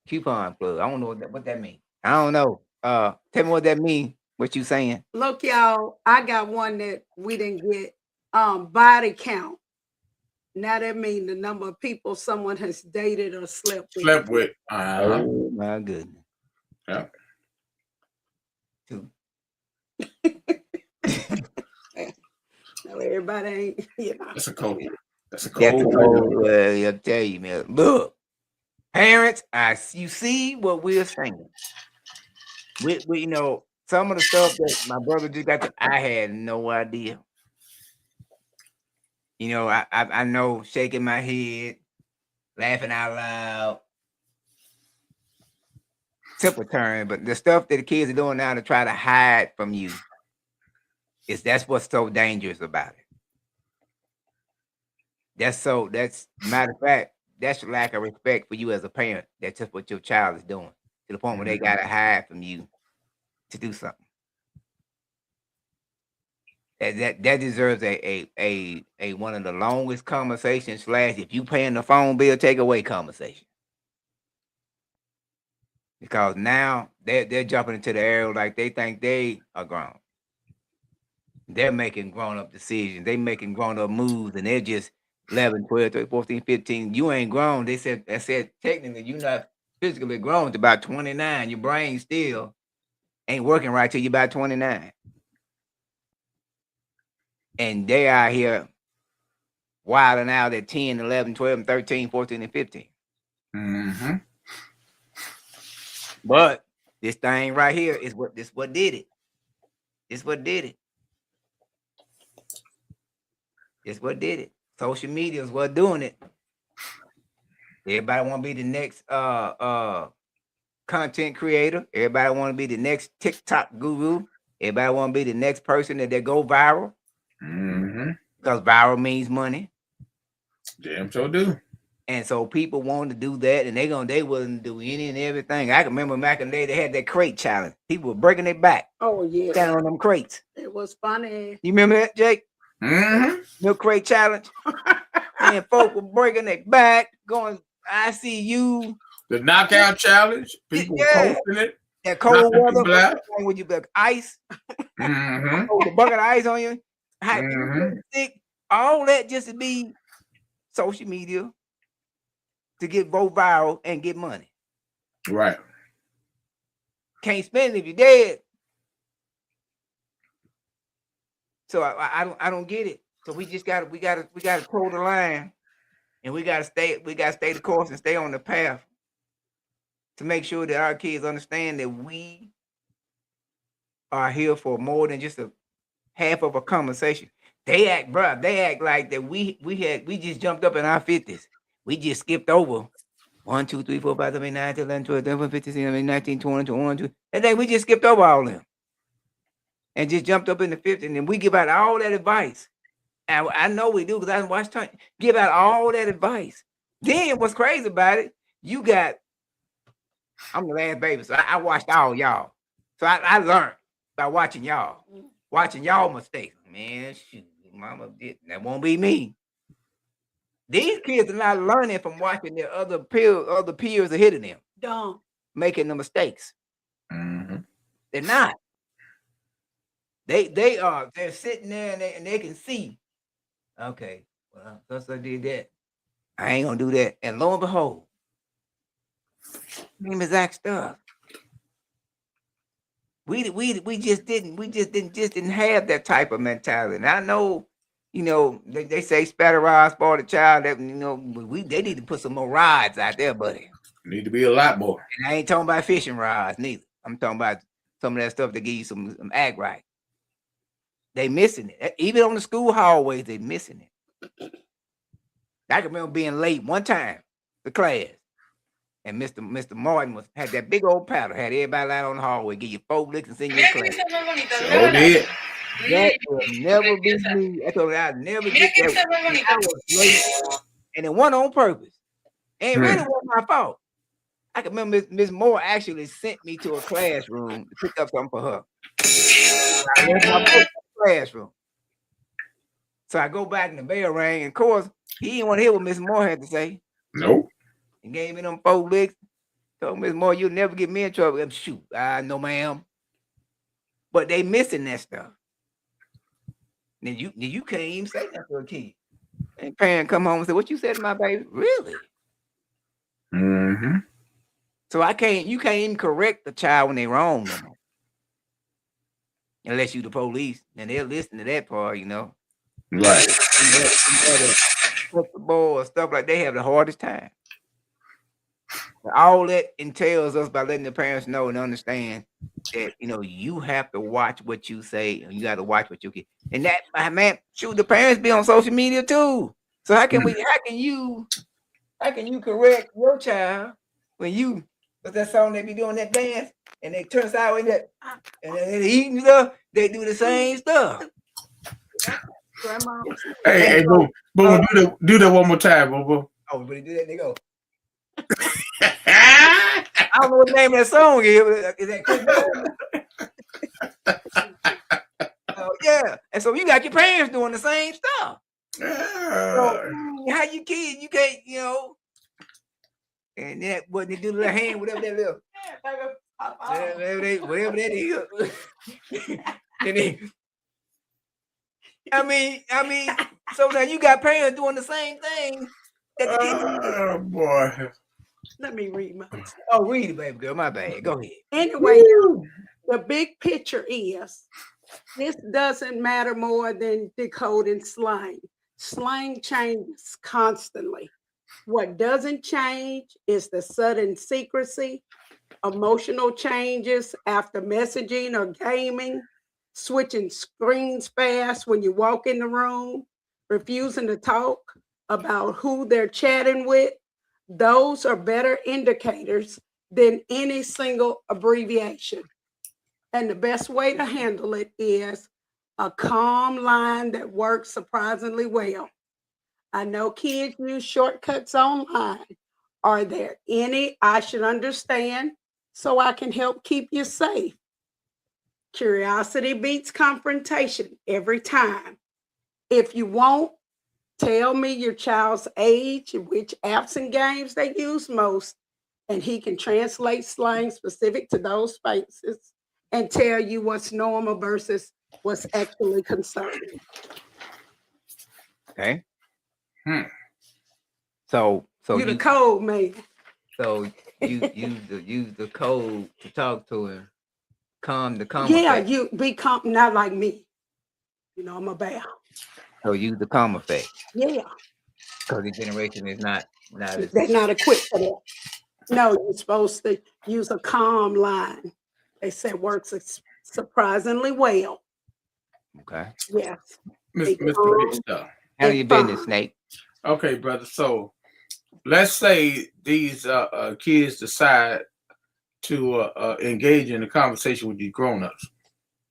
S1: Coupon plug. I don't know what that means. I don't know. Tell me what that means. What you saying?
S2: Look, y'all, I got one that we didn't get. Body count. Now that means the number of people someone has dated or slept with.
S1: Oh my goodness.
S3: Yeah.
S1: 2.
S2: No, everybody ain't,
S3: That's a code. That's a cold way.
S1: I'll tell you, man. Look, parents, you see what we're saying. We you know, some of the stuff that my brother just got, I had no idea. You know, I know, shaking my head, laughing out loud. Simple term, but the stuff that the kids are doing now to try to hide from you that's what's so dangerous about it. That's matter of fact, that's your lack of respect for you as a parent. That's just what your child is doing, to the point where they gotta hide from you to do something. That deserves a one of the longest conversations / if you paying the phone bill, take away conversation. Because now they're jumping into the area like they think they are grown. They're making grown-up decisions. They making grown-up moves, and they're just 11, 12, 13, 14, 15. You ain't grown. They said technically you're not physically grown to about 29. Your brain still ain't working right till you're about 29. And they out here wilding out at 10, 11, 12, 13, 14, and 15.
S3: Mm-hmm.
S1: But this thing right here is what did it. It's what did it. It's what did it. Social media is what doing it. Everybody want to be the next content creator. Everybody want to be the next TikTok guru. Everybody want to be the next person that go viral.
S3: Mm-hmm.
S1: Because viral means money.
S3: Damn sure do.
S1: And so people want to do that, and they willing to do any and everything. I can remember back in the day they had that crate challenge. People were breaking their back.
S2: Oh yeah.
S1: Standing on them crates.
S2: It was funny.
S1: You remember that, Jake?
S3: Mm-hmm.
S1: Milk crate challenge. And folks were breaking their back, going, I see you.
S3: The knockout challenge. People were posting it.
S1: That cold weather when you got ice.
S3: Mm-hmm.
S1: The bucket of ice on you.
S3: Mm-hmm.
S1: All that just to be social media to go viral and get money.
S3: Right.
S1: Can't spend it if you're dead. So I don't get it. So we gotta toe the line, and we gotta stay the course and stay on the path to make sure that our kids understand that we are here for more than just a half of a conversation. They act like that we just jumped up in our 50s. We just skipped over 1, 2, 3, 4, 5, 7, 8, 9, 10, 11, 12, 13, 15, 16, 19, 20, 21, 22. And then we just skipped over all of them. And just jumped up in the 50s. And we give out all that advice. And I know we do, because I watched time give out all that advice. Then what's crazy about it, I'm the last baby, so I watched all y'all. So I learned by watching y'all mistakes. Man, shoot, mama did that. Won't be me. These kids are not learning from watching their other peers ahead of them.
S2: Dumb.
S1: Making the mistakes.
S3: Mm-hmm.
S1: They're not. They're sitting there and they can see. Okay, well, since I did that, I ain't gonna do that. And lo and behold, name is Zach Stuff. We just didn't have that type of mentality. And I know, they say spatter rod spoil the child. That they need to put some more rods out there, buddy.
S3: Need to be a lot more.
S1: And I ain't talking about fishing rods neither. I'm talking about some of that stuff that give you some act right. They missing it. Even on the school hallways, they missing it. I can remember being late one time to class, and Mr. Martin had that big old paddle, had everybody out on the hallway, give you 4 licks and send you to class.
S3: Sure did.
S1: That will never be me. I told you I'd never get that. I was late, and it wasn't on purpose. And it really wasn't my fault. I can remember Miss Moore actually sent me to a classroom to pick up something for her. I left my book in the classroom. So I go back and the bell rang, and of course, he didn't want to hear what Miss Moore had to say.
S3: Nope.
S1: He gave me them 4 licks. Told Miss Moore, you'll never get me in trouble. Shoot, I know, ma'am. But they missing that stuff. Then you can't even say that to a kid. And parent come home and say, what you said to my baby? Really?
S3: Mm-hmm.
S1: So you can't even correct the child when they're wrong no more. Unless you the police, and they'll listen to that part,
S3: Right.
S1: acceptable or stuff like they have the hardest time. All that entails us by letting the parents know and understand that you have to watch what you say and you got to watch what you get. And that man, shoot, the parents be on social media too. So how can you correct your child when you what's that song they be doing that dance and they turn sideways and they eating stuff, they do the same stuff.
S2: Grandma.
S3: Hey, Boo, do that one more time, Boo.
S1: Oh, but do that, they go. I don't know what the name of that song is. Is that Chris yeah. And so you got your parents doing the same stuff. So, how you kids, you can't, and then what they do to their hand, whatever that little, whatever that is. And then, I mean, so now you got parents doing the same thing.
S3: Oh boy.
S2: Let me read mine.
S1: Oh, read it, baby girl. My bad. Go ahead.
S2: Anyway, the big picture is this doesn't matter more than decoding slang. Slang changes constantly. What doesn't change is the sudden secrecy, emotional changes after messaging or gaming, switching screens fast when you walk in the room, refusing to talk about who they're chatting with. Those are better indicators than any single abbreviation. And the best way to handle it is a calm line that works surprisingly well. I know kids use shortcuts online. Are there any I should understand so I can help keep you safe? Curiosity beats confrontation every time. If you won't, tell me your child's age, which apps and games they use most, and he can translate slang specific to those spaces and tell you what's normal versus what's actually concerning.
S1: Okay. So
S2: you the code man.
S1: So you use the code to talk to him. Calm.
S2: Yeah,
S1: effect.
S2: you be calm, not like me. I'm a bear.
S1: So use the calm effect.
S2: Yeah.
S1: Because the generation is not
S2: they're not equipped for that. No, you're supposed to use a calm line. They said works surprisingly well.
S1: Okay.
S2: Yes.
S3: Mr. Big Stuff.
S1: How you business, Snake?
S3: Okay, brother. So let's say these kids decide to engage in a conversation with these grown-ups.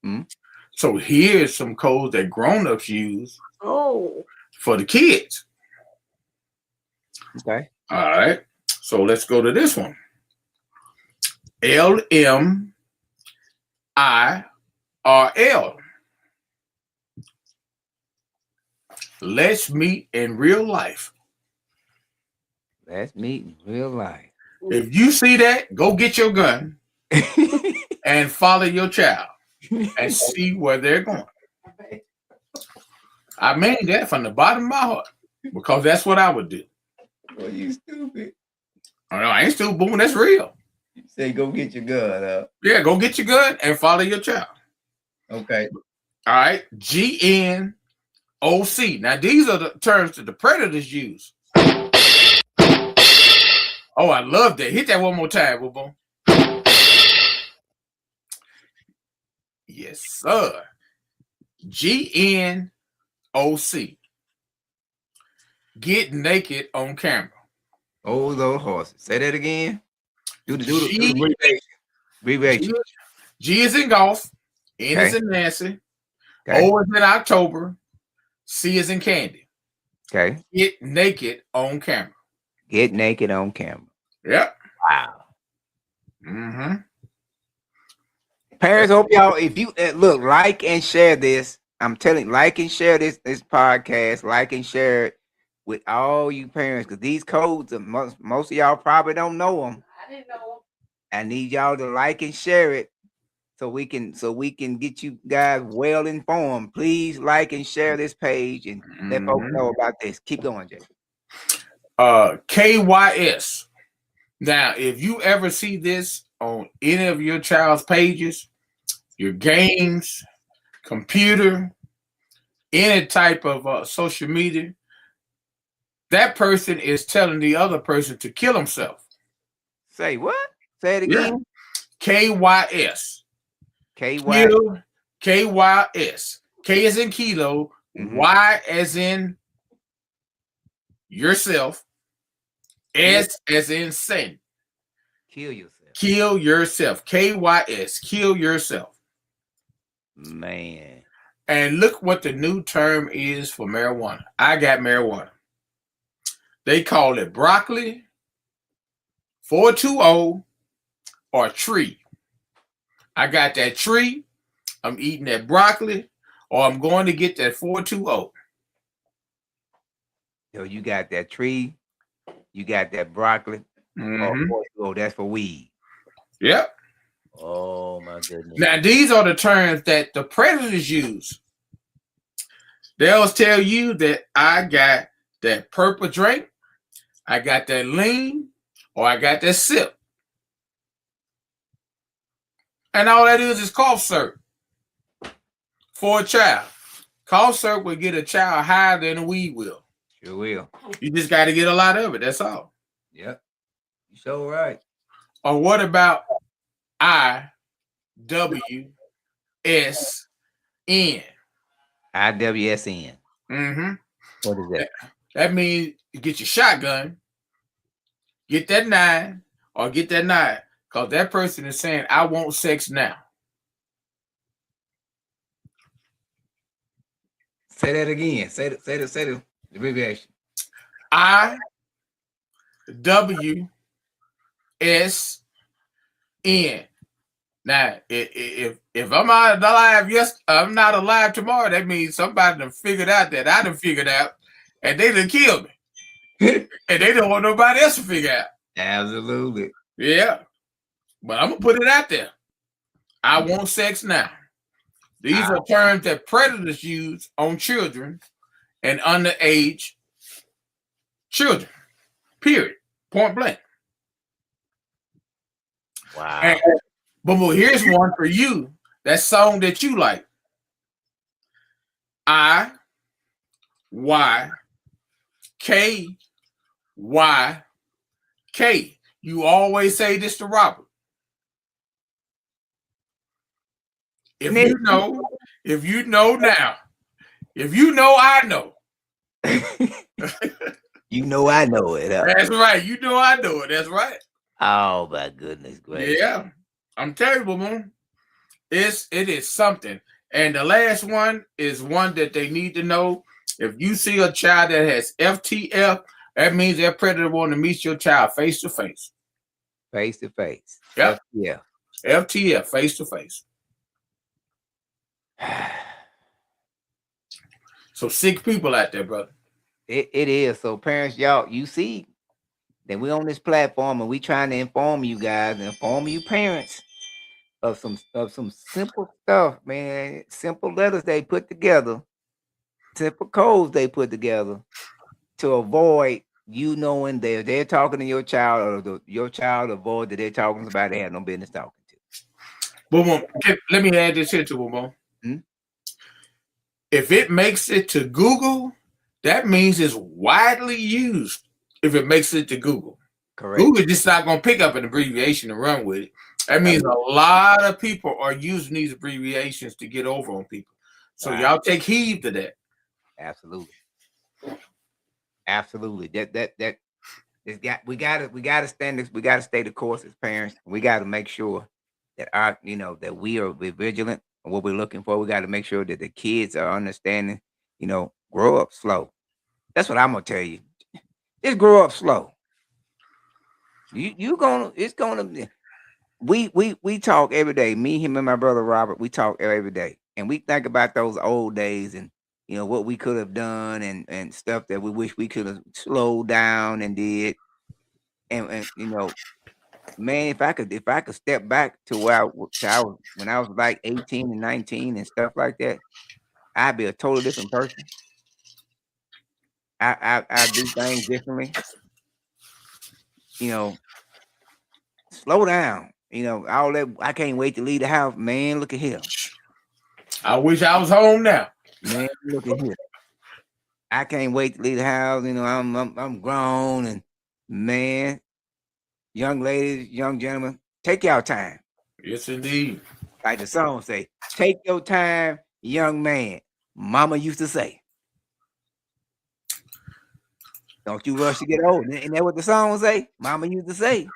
S1: Mm-hmm.
S3: So here's some codes that grown-ups use for the kids.
S1: Okay.
S3: All right. So let's go to this one. LMIRL. Let's meet in real life.
S1: Let's meet in real life.
S3: If you see that, go get your gun and follow your child and see where they're going. I mean that from the bottom of my heart because that's what I would do.
S1: Well, you stupid.
S3: Oh, no, I ain't stupid, boom. That's real.
S1: You say go get your gun.
S3: Yeah, go get your gun and follow your child.
S1: Okay.
S3: All right. GNOC. Now, these are the terms that the predators use. Oh, I love that. Hit that one more time, boom, boom. Yes, sir. GNOC. Get naked on camera.
S1: Oh, those horses. Say that again. Do the abbreviation.
S3: G is in golf. N is in Nancy. Okay. O is in October. C is in Candy.
S1: Okay.
S3: Get naked on camera.
S1: Get naked on camera.
S3: Yep.
S1: Wow.
S3: Mm-hmm.
S1: Parents, hope y'all, if you look, like and share this. I'm telling you, like and share this podcast. Like and share it with all you parents, because these codes, most of y'all probably don't know them.
S2: I didn't know them.
S1: I need y'all to like and share it so we can get you guys well informed. Please like and share this page and let folks know about this. Keep going, Jay.
S3: KYS. Now, if you ever see this on any of your child's pages, your games, computer, any type of social media, that person is telling the other person to kill himself.
S1: Say what? Say it again.
S3: KYS.
S1: KY.
S3: KYS. K as in kilo. Y as in yourself. S as in sin.
S1: Kill yourself.
S3: Kill yourself. KYS. Kill yourself.
S1: Man.
S3: And look what the new term is for marijuana. I got marijuana. They call it broccoli, 420, or tree. I got that tree. I'm eating that broccoli, or I'm going to get that 420.
S1: Yo, you got that tree. You got that broccoli. Oh, that's for weed.
S3: Yep.
S1: Oh my goodness.
S3: Now these are the terms that the predators use. They'll tell you that I got that purple drink, I got that lean, or I got that sip. And all that is cough syrup for a child. Cough syrup will get a child higher than a weed will.
S1: Sure will.
S3: You just got to get a lot of it. That's all.
S1: Yep. You sure right.
S3: Or what about IWSN?
S1: IWSN. What is that?
S3: That means you get your shotgun, get that 9, or get that 9. Because that person is saying, I want sex now.
S1: Say that again. Say the abbreviation.
S3: IWSN. Now, if I'm not alive, I'm not alive tomorrow. That means somebody done figured out that I done figured out, and they done killed me, and they don't want nobody else to figure out.
S1: Absolutely.
S3: Yeah, but I'm gonna put it out there. I want sex now. These are terms that predators use on children and underage children. Period. Point blank.
S1: Wow.
S3: But here's one for you. That song that you like. IYKYK. You always say this to Robert. If you know now, if you know, I know.
S1: You know I know it.
S3: That's right. You know I know it. That's right.
S1: Oh my goodness gracious.
S3: Yeah. I'm terrible, man. It is something. And the last one is one that they need to know. If you see a child that has FTF, that means that predator want to meet your child face to face.
S1: Face to face.
S3: Yep.
S1: Yeah.
S3: FTF, face to face. So sick people out there, brother.
S1: It is. So parents, y'all, you see that we on this platform and we trying to inform you guys, inform you parents of some simple stuff, man. Simple letters they put together, simple codes they put together to avoid you knowing that they're talking to your child, or your child avoid that they're talking to somebody they have no business talking to.
S3: Boom. Let me add this here to Boom. If it makes it to Google, that means it's widely used. If it makes it to Google,
S1: correct.
S3: Google just not gonna pick up an abbreviation and run with it. That means a lot of people are using these abbreviations to get over on people. So y'all take heed to that.
S1: Absolutely. We gotta stand this. We gotta stay the course as parents. We gotta make sure that that we are vigilant on what we're looking for. We gotta make sure that the kids are understanding. Grow up slow. That's what I'm gonna tell you. Just grow up slow. We talk every day. Me, him, and my brother Robert, we talk every day. And we think about those old days and what we could have done and stuff that we wish we could have slowed down and did. And man, if I could step back to where I was when I was like 18 and 19 and stuff like that, I'd be a totally different person. I do things differently. Slow down. All that. I can't wait to leave the house, man. Look at here.
S3: I wish I was home now.
S1: Man, look at here. I can't wait to leave the house. You know, I'm grown, and man, young ladies, young gentlemen, take your time.
S3: Yes, indeed.
S1: Like the song say, take your time, young man. Mama used to say. Don't you rush to get old. Isn't that what the song say? Mama used to say.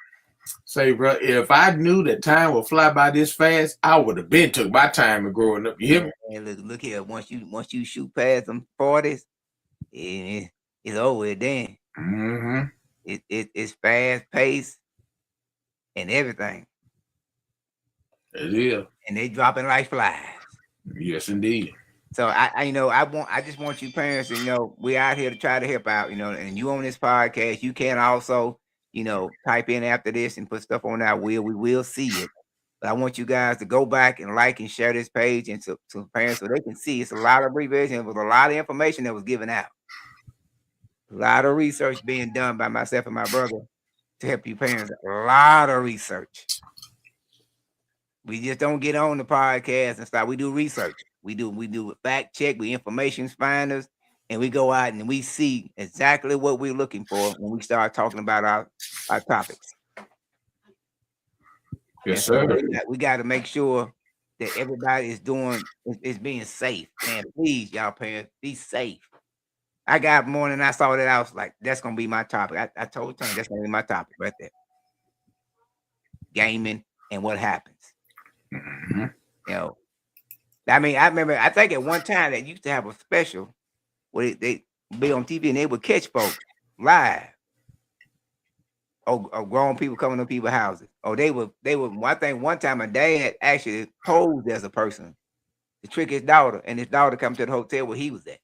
S3: Say, bro, if I knew that time would fly by this fast, I would have been took my time in growing up. You hear me?
S1: And look here. Once you shoot past them 40s, it's over then.
S3: Mm-hmm.
S1: It's fast paced and everything.
S3: It is.
S1: And they dropping like flies.
S3: Yes, indeed.
S1: So I just want you parents to, we out here to try to help out, and you on this podcast, you can also, type in after this and put stuff on we will see it. But I want you guys to go back and like and share this page and to parents so they can see it's a lot of abbreviation. It was a lot of information that was given out. A lot of research being done by myself and my brother to help you parents. A lot of research. We just don't get on the podcast and start. We do research. We do fact check. We information finders, and we go out and we see exactly what we're looking for when we start talking about our topics.
S3: Yes, sir.
S1: We got to make sure that everybody is being safe. Man, please, y'all parents, be safe. I got morning. I saw that. I was like, that's gonna be my topic. I told Tony that's gonna be my topic right there. Gaming and what happens.
S3: Mm-hmm.
S1: I mean, I remember. I think at one time they used to have a special where they be on TV and they would catch folks live. Or grown people coming to people's houses. Or they would. I think one time my dad actually posed as a person to trick his daughter, and his daughter come to the hotel where he was at.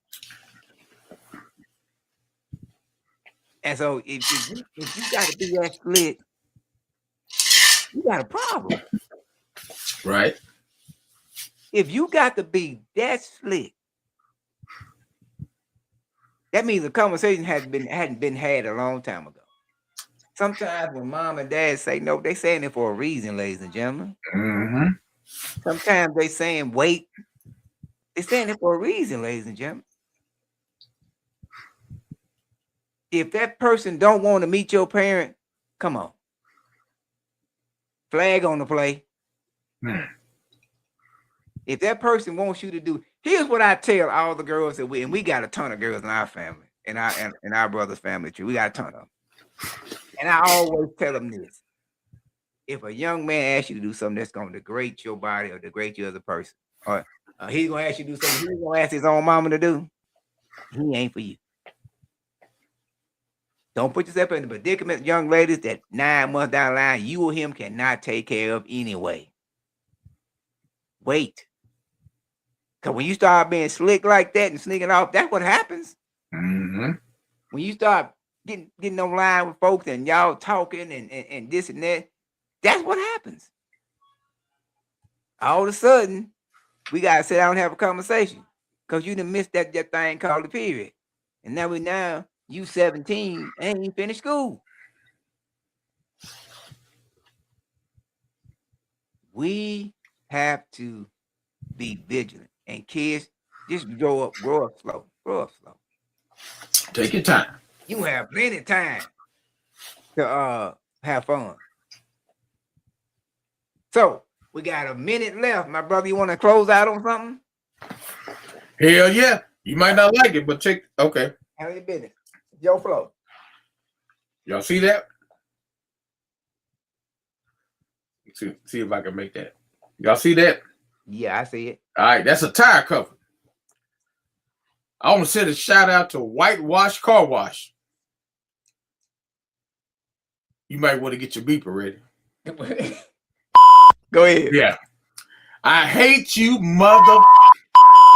S1: And so if you got to be that slick, you got a problem.
S3: Right.
S1: If you got to be that slick, that means the conversation hadn't been had a long time ago. Sometimes when mom and dad say no, they saying it for a reason, ladies and gentlemen.
S3: Mm-hmm.
S1: Sometimes they saying wait. They're saying it for a reason, ladies and gentlemen. If that person don't want to meet your parent, come on. Flag on the play. If that person wants you to do, here's what I tell all the girls that we got a ton of girls in our family, in our brother's family too. We got a ton of them. And I always tell them this. If a young man asks you to do something that's going to degrade your body or degrade you as a person, or he's going to ask you to do something he's going to ask his own mama to do, he ain't for you. Don't put yourself in the predicament, young ladies, that 9 months down the line, you or him cannot take care of anyway. Wait. Because when you start being slick like that and sneaking off, that's what happens.
S3: Mm-hmm.
S1: When you start getting online with folks and y'all talking and this and that, that's what happens. All of a sudden, we got to sit down and have a conversation because you done missed that thing called the period. And now you 17 and you finished school. We have to be vigilant. And kids, just grow up slow.
S3: Take your time.
S1: You have plenty of time to have fun. So we got a minute left. My brother, you want to close out on something?
S3: Hell yeah. You might not like it, but okay.
S1: How you been? Joe Flo.
S3: Y'all see that? See if I can make that. Y'all see that?
S1: Yeah, I see it.
S3: All right, that's a tire cover. I want to send a shout out to Whitewash Car Wash. You might want to get your beeper ready.
S1: Go ahead.
S3: Yeah. I hate you, mother.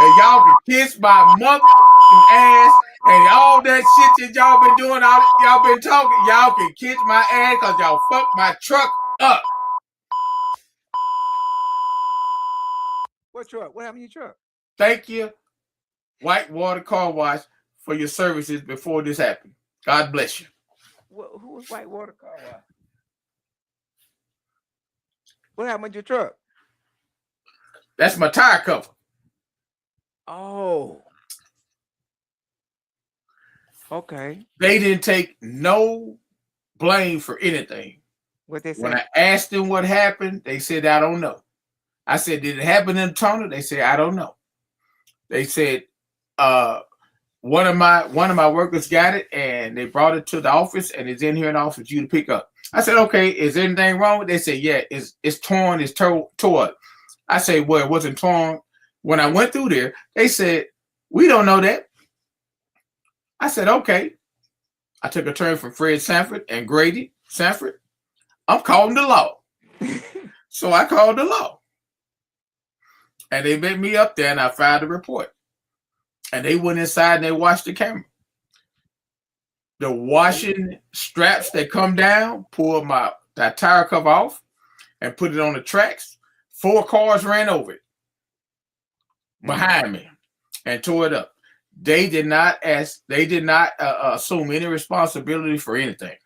S3: And y'all can kiss my mother ass and all that shit that y'all been doing, y'all been talking. Y'all can kiss my ass because y'all fucked my truck up.
S1: What truck? What happened to your truck?
S3: Thank you, Whitewater Car Wash, for your services before this happened. God bless you.
S1: Who was Whitewater Car Wash? What happened to your truck?
S3: That's my tire cover.
S1: Oh. Okay.
S3: They didn't take no blame for anything.
S1: What they
S3: When
S1: say?
S3: I asked them what happened, they said, I don't know. I said, did it happen in Daytona? They said, I don't know. They said, one of my workers got it and they brought it to the office and it's in here in the office for you to pick up. I said, okay, is there anything wrong with it? They said, yeah, it's torn, it's tore. I said, well, it wasn't torn. When I went through there, they said, we don't know that. I said, okay. I took a turn from Fred Sanford and Grady Sanford. I'm calling the law. So I called the law. And they met me up there and I filed a report. And they went inside and they watched the camera. The washing straps that come down, pulled that tire cover off and put it on the tracks. 4 cars ran over it behind me and tore it up. They did not assume any responsibility for anything.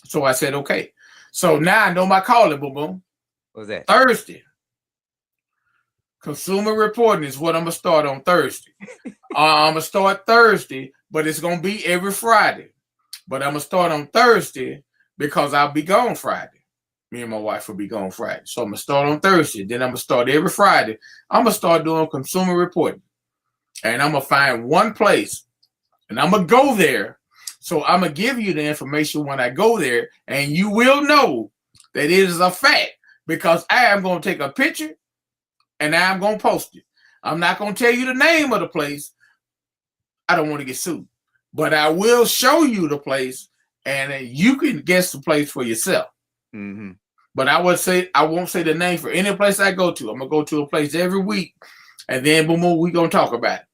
S3: So I said, okay. So now I know my calling, boom boom.
S1: What's that?
S3: Thursday. Consumer reporting is what I'm gonna start on Thursday. I'm gonna start Thursday, but it's gonna be every Friday. But I'm gonna start on Thursday because I'll be gone Friday. Me and my wife will be gone Friday. So I'm gonna start on Thursday. Then I'm gonna start every Friday. I'm gonna start doing consumer reporting. And I'm gonna find one place and I'm gonna go there. So I'm gonna give you the information when I go there, and you will know that it is a fact because I am gonna take a picture and I'm gonna post it. I'm not gonna tell you the name of the place. I don't want to get sued, but I will show you the place, and you can guess the place for yourself.
S1: Mm-hmm.
S3: But I won't say the name for any place I go to. I'm gonna go to a place every week, and then boom, boom, we gonna talk about it.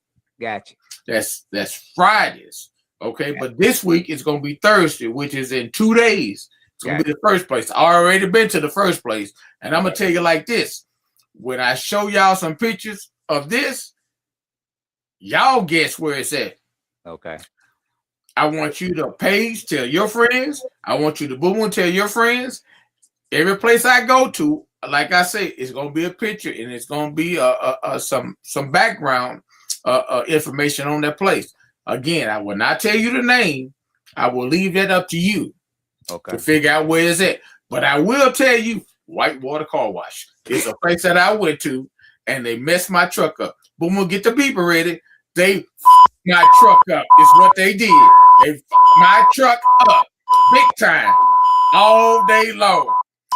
S1: Gotcha.
S3: That's Fridays, okay. Gotcha. But this week it's gonna be Thursday, which is in 2 days. It's gonna be the first place. I already been to the first place, and I'm gonna tell you like this: when I show y'all some pictures of this, y'all guess where it's at.
S1: Okay.
S3: I want you to page, tell your friends. I want you to boom and tell your friends. Every place I go to, like I say, it's gonna be a picture and it's gonna be some background information on that place. Again, I will not tell you the name. I will leave that up to you to figure out where it's at. But I will tell you, Whitewater Car Wash. It's a place that I went to, and they messed my truck up. Boom, we'll get the beeper ready. They my truck up is what they did. They my truck up big time all day long.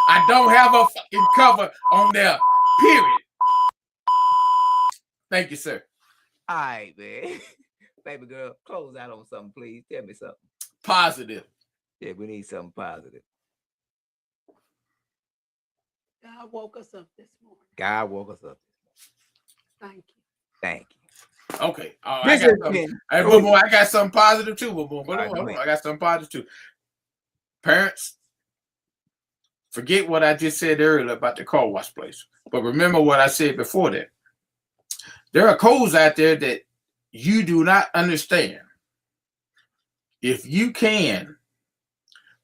S3: I don't have a fucking cover on there, period. Thank you, sir.
S1: All right, man. Baby girl, close out on something, please. Tell me something.
S3: Positive.
S1: Yeah, we need something positive.
S2: God woke us up this morning.
S1: God woke us up.
S2: Thank you.
S1: Thank you.
S3: Okay. I got something positive too. I got something positive too. Parents, forget what I just said earlier about the car wash place. But remember what I said before that. There are codes out there that you do not understand. If you can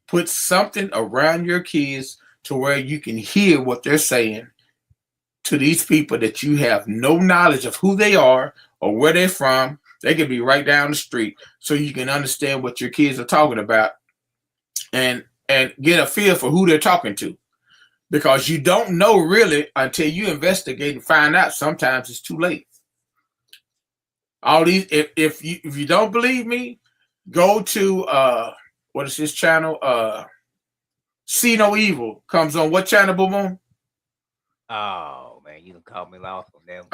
S3: put something around your kids to where you can hear what they're saying to these people that you have no knowledge of who they are or where they're from, they could be right down the street, so you can understand what your kids are talking about and get a feel for who they're talking to. Because you don't know really until you investigate and find out. Sometimes it's too late. All these, if you don't believe me, go to what is this channel? See No Evil comes on what channel, Boom Boom?
S1: Oh man, you can call me lost on them.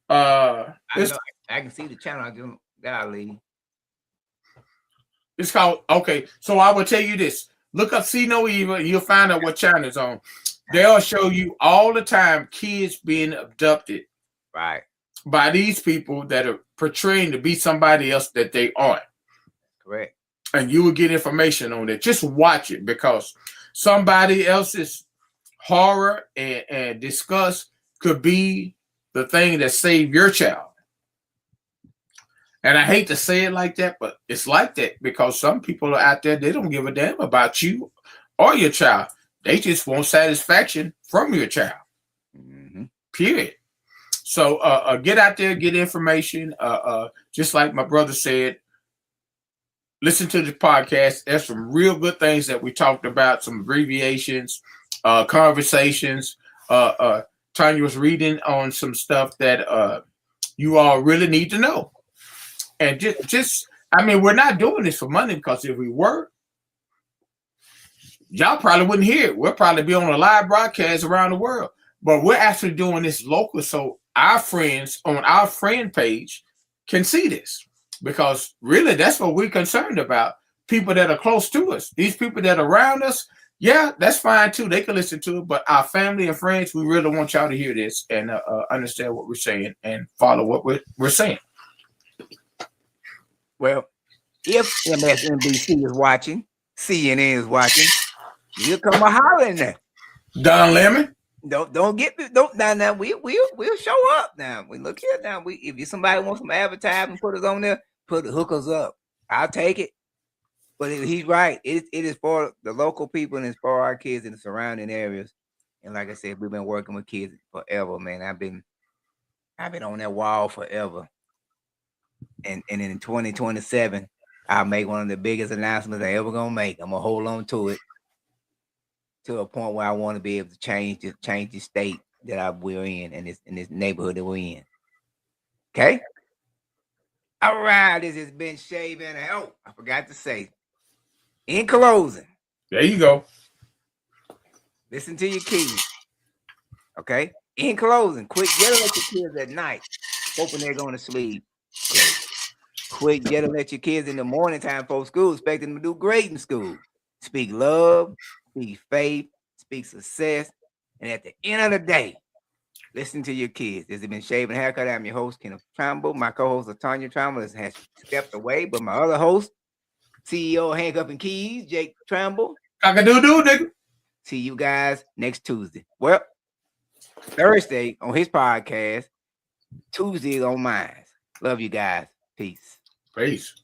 S1: I can see the channel. I just golly.
S3: It's called So I will tell you this: look up See No Evil, and you'll find out what channel it's on. They'll show you all the time kids being abducted,
S1: right,
S3: by these people that are portraying to be somebody else that they aren't.
S1: Correct.
S3: And you will get information on that. Just watch it, because somebody else's horror and disgust could be the thing that saved your child. And I hate to say it like that, but it's like that because some people are out there, they don't give a damn about you or your child. They just want satisfaction from your child. Mm-hmm. Period. So get out there, get information, just like my brother said, listen to the podcast. There's some real good things that we talked about, some abbreviations, conversations. Tanya was reading on some stuff that you all really need to know. And just, I mean, we're not doing this for money, because if we were, y'all probably wouldn't hear it. We'll probably be on a live broadcast around the world. But we're actually doing this local, so our friends on our friend page can see this. Because really, that's what we're concerned about. People that are close to us. These people that are around us, yeah, that's fine too. They can listen to it. But our family and friends, we really want y'all to hear this and understand what we're saying and follow what we're saying.
S1: Well, if MSNBC is watching, CNN is watching, you'll come a hollering there.
S3: Don Lemon.
S1: Don't now. We'll show up now. We look here now. If somebody wants some advertising, put us on there. Hook us up. I'll take it. But he's right. It is for the local people and it's for our kids in the surrounding areas. And like I said, we've been working with kids forever, man. I've been on that wall forever. And in 2027, I'll make one of the biggest announcements I ever gonna make. I'm gonna hold on to it to a point where I want to be able to change the state that we're in and this neighborhood that we're in. Okay. All right. This has been Shaving. Oh, I forgot to say. In closing.
S3: There you go.
S1: Listen to your kids. Okay. In closing, quit yelling at your kids at night, hoping they're going to sleep. Quit yelling at your kids in the morning time before school, expecting them to do great in school. Speak love, speak faith, speak success. And at the end of the day, listen to your kids. This has been Shaving Haircut. I'm your host, Kenneth Tramble. My co-host, Tanya Tramble, has stepped away, but my other host, CEO of Handcuff and Keys, Jake Tramble.
S3: Cock-a-doo-doo, nigga.
S1: See you guys next Tuesday. Well, Thursday on his podcast, Tuesday on mine. Love you guys. Peace.
S3: Peace.